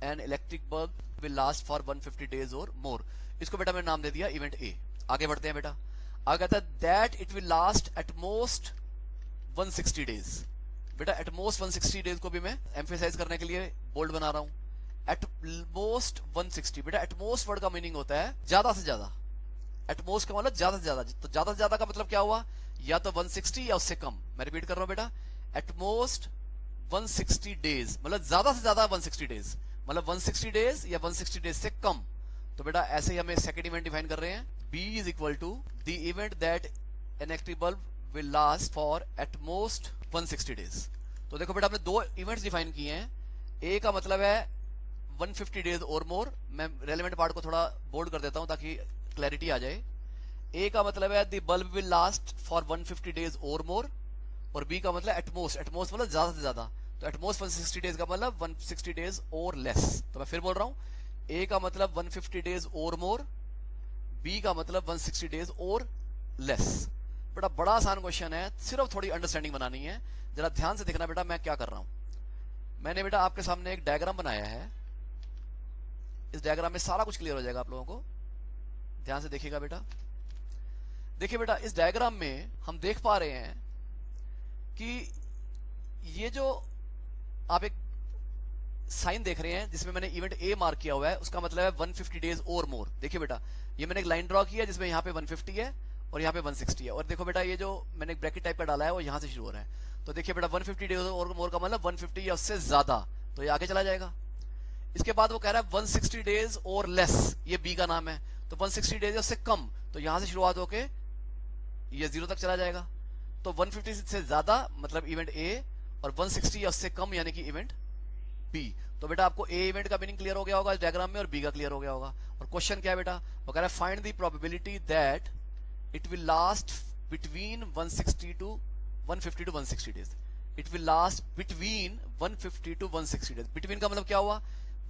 an electric bulb will last for 150 days और मोर। इसको बेटा मैंने नाम दे दिया इवेंट ए। आगे बढ़ते हैं बेटा, आगे कहता है that it will last eight most 160 days. बेटा एट मोस्ट 160 डेज को भी मैं एम्फेसाइज करने के लिए बोल्ड बना रहा हूं, एट मोस्ट 160। बेटा एट मोस्ट वर्ड का मीनिंग होता है ज्यादा से ज्यादा, एट मोस्ट का मतलब ज्यादा से ज्यादा। तो ज्यादा से ज्यादा का मतलब क्या हुआ, या तो 160 या उससे कम। मैं रिपीट कर रहा हूं बेटा, एट मोस्ट 160 डेज मतलब ज्यादा से ज्यादा 160 डेज, मतलब 160 डेज या 160 डेज से कम। तो बेटा ऐसे ही हमें सेकंड इवेंट डिफाइन कर रहे हैं, B is equal to the event that an electric bulb will last for at most 160 days. तो देखो बेटा हमने दो इवेंट्स डिफाइन किए हैं, ए का मतलब है 150 डेज और मोर। मैं रेलेवेंट पार्ट को थोड़ा बोल्ड कर देता हूं ताकि क्लैरिटी आ जाए। ए का मतलब है the bulb will last for 150 days और मोर, और बी का मतलब एटमोस्ट, एटमोस्ट मतलब ज्यादा से ज्यादा। तो एटमोस्ट 160 डेज का मतलब 160 डेज और लेस। तो मैं फिर बोल रहा हूं, ए का मतलब 150 डेज और मोर, बी का मतलब 160 डेज और लेस। बेटा बड़ा आसान क्वेश्चन है, सिर्फ थोड़ी अंडरस्टैंडिंग बनानी है। जरा ध्यान से देखना बेटा मैं क्या कर रहा हूं। मैंने बेटा आपके सामने एक डायग्राम बनाया है, इस डायग्राम में सारा कुछ क्लियर हो जाएगा आप लोगों को। ध्यान से देखिएगा बेटा। देखिए बेटा इस डायग्राम में हम देख पा रहे हैं कि ये जो आप एक साइन देख रहे हैं जिसमें मैंने इवेंट ए मार्क किया हुआ है, उसका मतलब है 150 डेज और मोर। देखिए बेटा ये मैंने एक लाइन ड्रॉ किया जिसमें यहाँ पे 150 है और यहाँ पे 160 है, और देखो बेटा ये जो मैंने एक ब्रैकेट टाइप का डाला है वो यहाँ से शुरू हो रहा है। तो देखिए बेटा 150 डेज और मोर का मतलब 150 या उससे ज्यादा, तो ये आगे चला जाएगा। इसके बाद वो कह रहा है 160 डेज और लेस, ये बी का नाम है, तो 160 डेज उससे कम, तो यहां से शुरुआत होके ये 0 तक चला जाएगा। तो 150 से ज्यादा मतलब इवेंट ए, और 160 या उससे कम यानी कि इवेंट बी। तो बेटा आपको ए इवेंट का मीनिंग क्लियर हो गया होगा इस डायग्राम में, और बी का क्लियर हो गया होगा। और क्वेश्चन क्या है बेटा, वो कह रहा है find the probability that it will last between 150 to 160 days. It will last between 150 to 160 days. Between का मतलब क्या हुआ,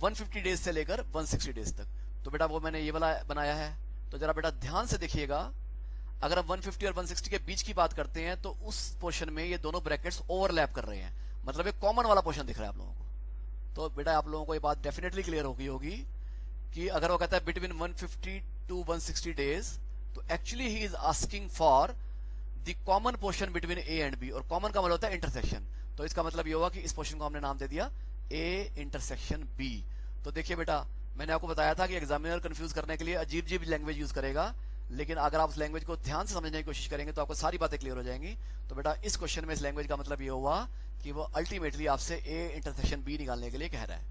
150 डेज से लेकर 160 डेज तक। तो बेटा वो मैंने ये वाला बनाया है। तो जरा बेटा ध्यान से देखिएगा, अगर हम 150 और 160 के बीच की बात करते हैं तो उस पोर्शन में ये दोनों ब्रैकेट्स ओवरलैप कर रहे हैं, मतलब एक कॉमन वाला पोर्शन दिख रहा है आप लोगों को। तो बेटा आप लोगों को ये बात डेफिनेटली क्लियर होगी कि अगर वो कहता है बिटवीन 150 टू 160 डेज, तो actually he is asking for the common portion between A and B, और कॉमन का मतलब होता है इंटरसेक्शन। तो इसका मतलब ये होगा कि इस पोर्शन को हमने नाम दे दिया ए इंटरसेक्शन बी। तो देखिए बेटा, मैंने आपको बताया था कि एग्जामिनर कंफ्यूज करने के लिए अजीब अजीब लैंग्वेज यूज करेगा, लेकिन अगर आप उस लैंग्वेज को ध्यान से समझने की कोशिश करेंगे तो आपको सारी बातें क्लियर हो जाएंगी। तो बेटा इस क्वेश्चन में इस लैंग्वेज का मतलब ये हुआ कि वो अल्टीमेटली आपसे ए इंटरसेक्शन बी निकालने के लिए कह रहा है।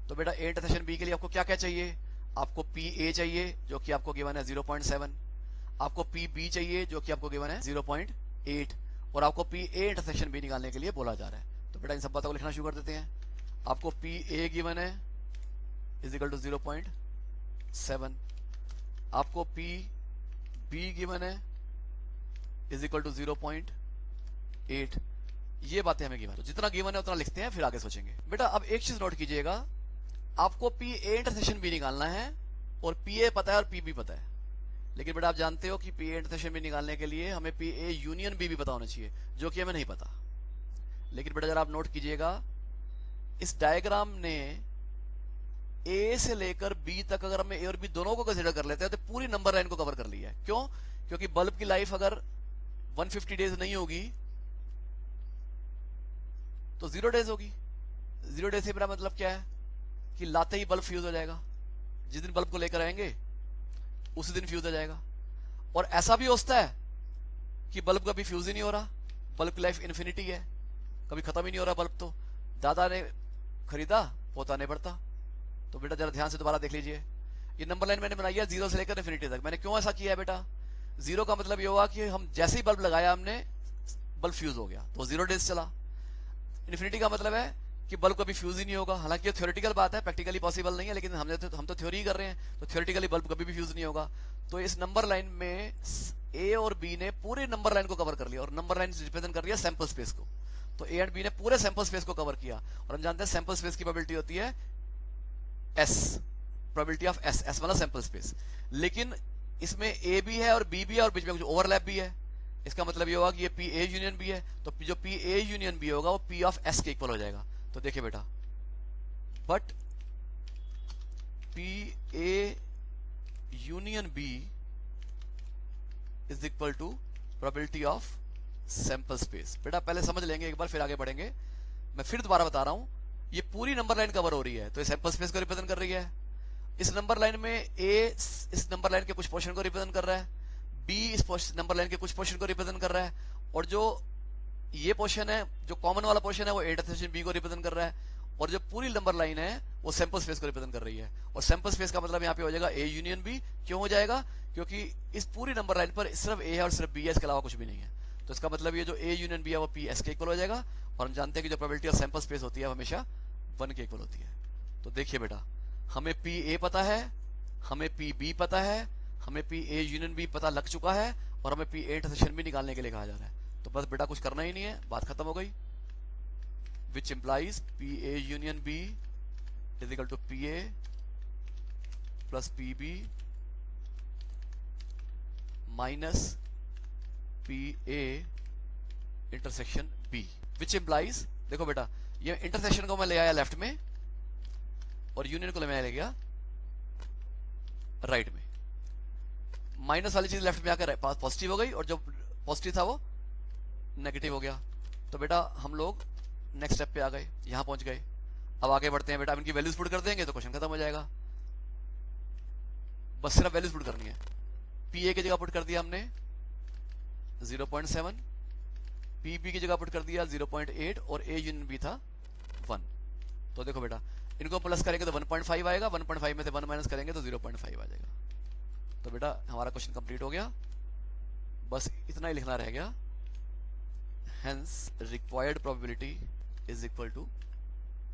तो बेटा ए इंटरसेक्शन बी के लिए आपको क्या क्या चाहिए? आपको पी ए चाहिए जो कि आपको गिवन है 0.7, आपको पी बी चाहिए जो कि आपको गिवन है 0.8, और आपको पी ए इंटरसेक्शन बी निकालने के लिए बोला जा रहा है। तो बेटा इन सब बातों को लिखना शुरू कर देते हैं। आपको पी ए गिवन है इज इक्वल टू 0.7, आपको पी बी गिवन है इज इक्वल टू 0.8। ये बातें हमें गिवन है, तो जितना गिवन है उतना लिखते हैं, फिर आगे सोचेंगे। बेटा अब एक चीज नोट कीजिएगा, आपको पी ए इंटरसेक्शन बी निकालना है, और पी ए पता है और पी बी पता है, लेकिन बेटा आप जानते हो कि पी ए इंटरसेक्शन बी निकालने के लिए हमें पी ए यूनियन बी भी पता होना चाहिए, जो कि हमें नहीं पता। लेकिन बेटा जरा आप नोट कीजिएगा, इस डायग्राम ने ए से लेकर बी तक अगर हम ए और बी दोनों को कंसीडर कर लेते हैं तो पूरी नंबर लाइन को कवर कर लिया है। क्यों? क्योंकि बल्ब की लाइफ अगर 150 डेज नहीं होगी तो 0 डेज होगी। 0 डेज से मेरा मतलब क्या है कि लाते ही बल्ब फ्यूज हो जाएगा। जिस दिन बल्ब को लेकर आएंगे उसी दिन फ्यूज हो जाएगा। और ऐसा भी होता है कि बल्ब कभी फ्यूज ही नहीं हो रहा, बल्ब की लाइफ इन्फिनिटी है, कभी खत्म ही नहीं हो रहा बल्ब। तो दादा ने खरीदा, पोता ने बढ़ता। तो बेटा जरा ध्यान से दोबारा देख लीजिए, ये नंबर लाइन मैंने बनाई है 0 से लेकर इन्फिनिटी तक। मैंने क्यों ऐसा किया है बेटा? 0 का मतलब ये हुआ कि हम जैसे ही बल्ब लगाया हमने, बल्ब फ्यूज हो गया, तो 0 डेज चला। इन्फिनिटी का मतलब है कि बल्ब कभी फ्यूज ही नहीं होगा। हालांकि ये थ्योरेटिकल बात है, प्रैक्टिकली पॉसिबल नहीं है, लेकिन हम तो थ्योरी ही कर रहे हैं, तो थ्योरेटिकली बल्ब कभी भी फ्यूज नहीं होगा। तो इस नंबर लाइन में ए और बी ने पूरे नंबर लाइन को कवर कर लिया, और नंबर लाइन रिप्रेजेंट कर रही है सैंपल स्पेस को। तो ए एंड बी ने पूरे सैंपल स्पेस को कवर किया, और हम जानते हैं सैंपल स्पेस की प्रोबेबिलिटी होती है S, probability of S, S वाला सैंपल स्पेस। लेकिन इसमें ए भी है और बी भी है, और बीच में कुछ ओवरलैप भी है। इसका मतलब ये होगा कि ये पी ए यूनियन बी है, तो जो पी ए यूनियन बी होगा वो पी ऑफ एस के इक्वल हो जाएगा। तो देखिए बेटा, but P A union B is equal to probability of sample space. बेटा पहले समझ लेंगे एक बार, फिर आगे बढ़ेंगे। मैं फिर दोबारा बता रहा हूं, ये पूरी नंबर लाइन कवर हो रही है, तो ये सैंपल स्पेस को रिप्रेजेंट कर रही है। इस नंबर लाइन में ए इस नंबर लाइन के कुछ पोर्शन को रिप्रेजेंट कर रहा है, बी इस नंबर लाइन के कुछ पोर्शन को रिप्रेजेंट कर रहा है, और जो ये पोर्शन है, जो कॉमन वाला पोर्शन है, वो इंटरसेक्शन बी को रिप्रेजेंट कर रहा है, और जो पूरी नंबर लाइन है वो सैंपल स्पेस को रिप्रेजेंट कर रही है। और सैंपल स्पेस का मतलब यहाँ पे हो जाएगा ए यूनियन बी। क्यों हो जाएगा? क्योंकि इस पूरी नंबर लाइन पर सिर्फ ए है और सिर्फ बी है, इसके अलावा कुछ भी नहीं है। तो इसका मतलब ये जो ए यूनियन बी है वो पी एस के इक्वल हो जाएगा, और हम जानते हैं कि जो प्रोबेबिलिटी ऑफ सैंपल स्पेस होती है वो हमेशा 1 के इक्वल होती है। तो देखिए बेटा, हमें पी ए पता है, हमें पी बी पता है, हमें पी ए यूनियन बी पता लग चुका है, और हमें पी ए इंटरसेक्शन भी निकालने के लिए कहा जा रहा है। तो बस बेटा कुछ करना ही नहीं है, बात खत्म हो गई। Which implies P A union B is equal to P A plus P B minus P A intersection B. Which implies, देखो बेटा, ये इंटरसेक्शन को मैं ले आया लेफ्ट में, और यूनियन को ले गया राइट में। माइनस वाली चीज लेफ्ट में आकर पॉजिटिव हो गई, और जो पॉजिटिव था वो नेगेटिव हो गया। तो बेटा हम लोग नेक्स्ट स्टेप पे आ गए, यहां पहुंच गए। अब आगे बढ़ते हैं बेटा, अब इनकी वैल्यूज पुट कर देंगे तो क्वेश्चन खत्म हो जाएगा। बस सिर्फ वैल्यूज पुट करनी है। पी ए की जगह पुट कर दिया हमने 0.7, पी बी की जगह पुट कर दिया 0.8, और ए यूनियन बी था 1। तो देखो बेटा, इनको प्लस करेंगे तो 1.5 आएगा, 1.5 में से 1 माइनस करेंगे तो 0.5 आ जाएगा। तो बेटा हमारा क्वेश्चन कंप्लीट हो गया, बस इतना ही लिखना रह गया। Hence required probability is equal to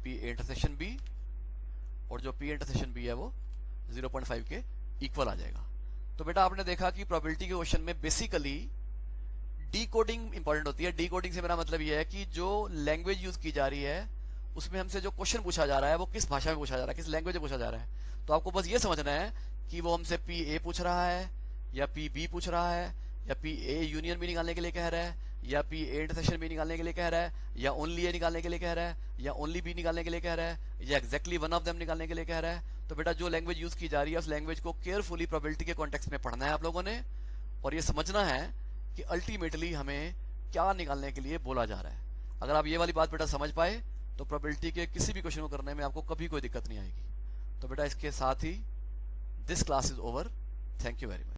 P intersection B, और जो P intersection B है वो 0.5 के इक्वल आ जाएगा। तो बेटा आपने देखा कि प्रोबेबिलिटी के क्वेश्चन में बेसिकली डीकोडिंग इंपॉर्टेंट होती है। डीकोडिंग से मेरा मतलब ये है कि जो लैंग्वेज यूज की जा रही है उसमें हमसे जो क्वेश्चन पूछा जा रहा है वो किस भाषा में पूछा जा रहा है, किस लैंग्वेज में पूछा जा रहा है। तो आपको बस ये समझना है कि वो हमसे पी ए पूछ रहा है, या पी बी पूछ रहा है, या पी ए यूनियन भी निकालने के लिए कह रहा है, या पी ए इंटरसेक्शन भी निकालने के लिए कह रहा है, या ओनली ए निकालने के लिए कह रहा है, या ओनली बी निकालने के लिए कह रहा है, या एक्जैक्टली वन ऑफ देम निकालने के लिए कह रहा है। तो बेटा जो लैंग्वेज यूज की जा रही है उस लैंग्वेज को केयरफुली प्रोबेबिलिटी के कॉन्टेक्स्ट में पढ़ना है आप लोगों ने, और ये समझना है कि अल्टीमेटली हमें क्या निकालने के लिए बोला जा रहा है। अगर आप ये वाली बात बेटा समझ पाए तो प्रोबेबिलिटी के किसी भी क्वेश्चन को करने में आपको कभी कोई दिक्कत नहीं आएगी। तो बेटा इसके साथ ही this class is over. Thank you very much.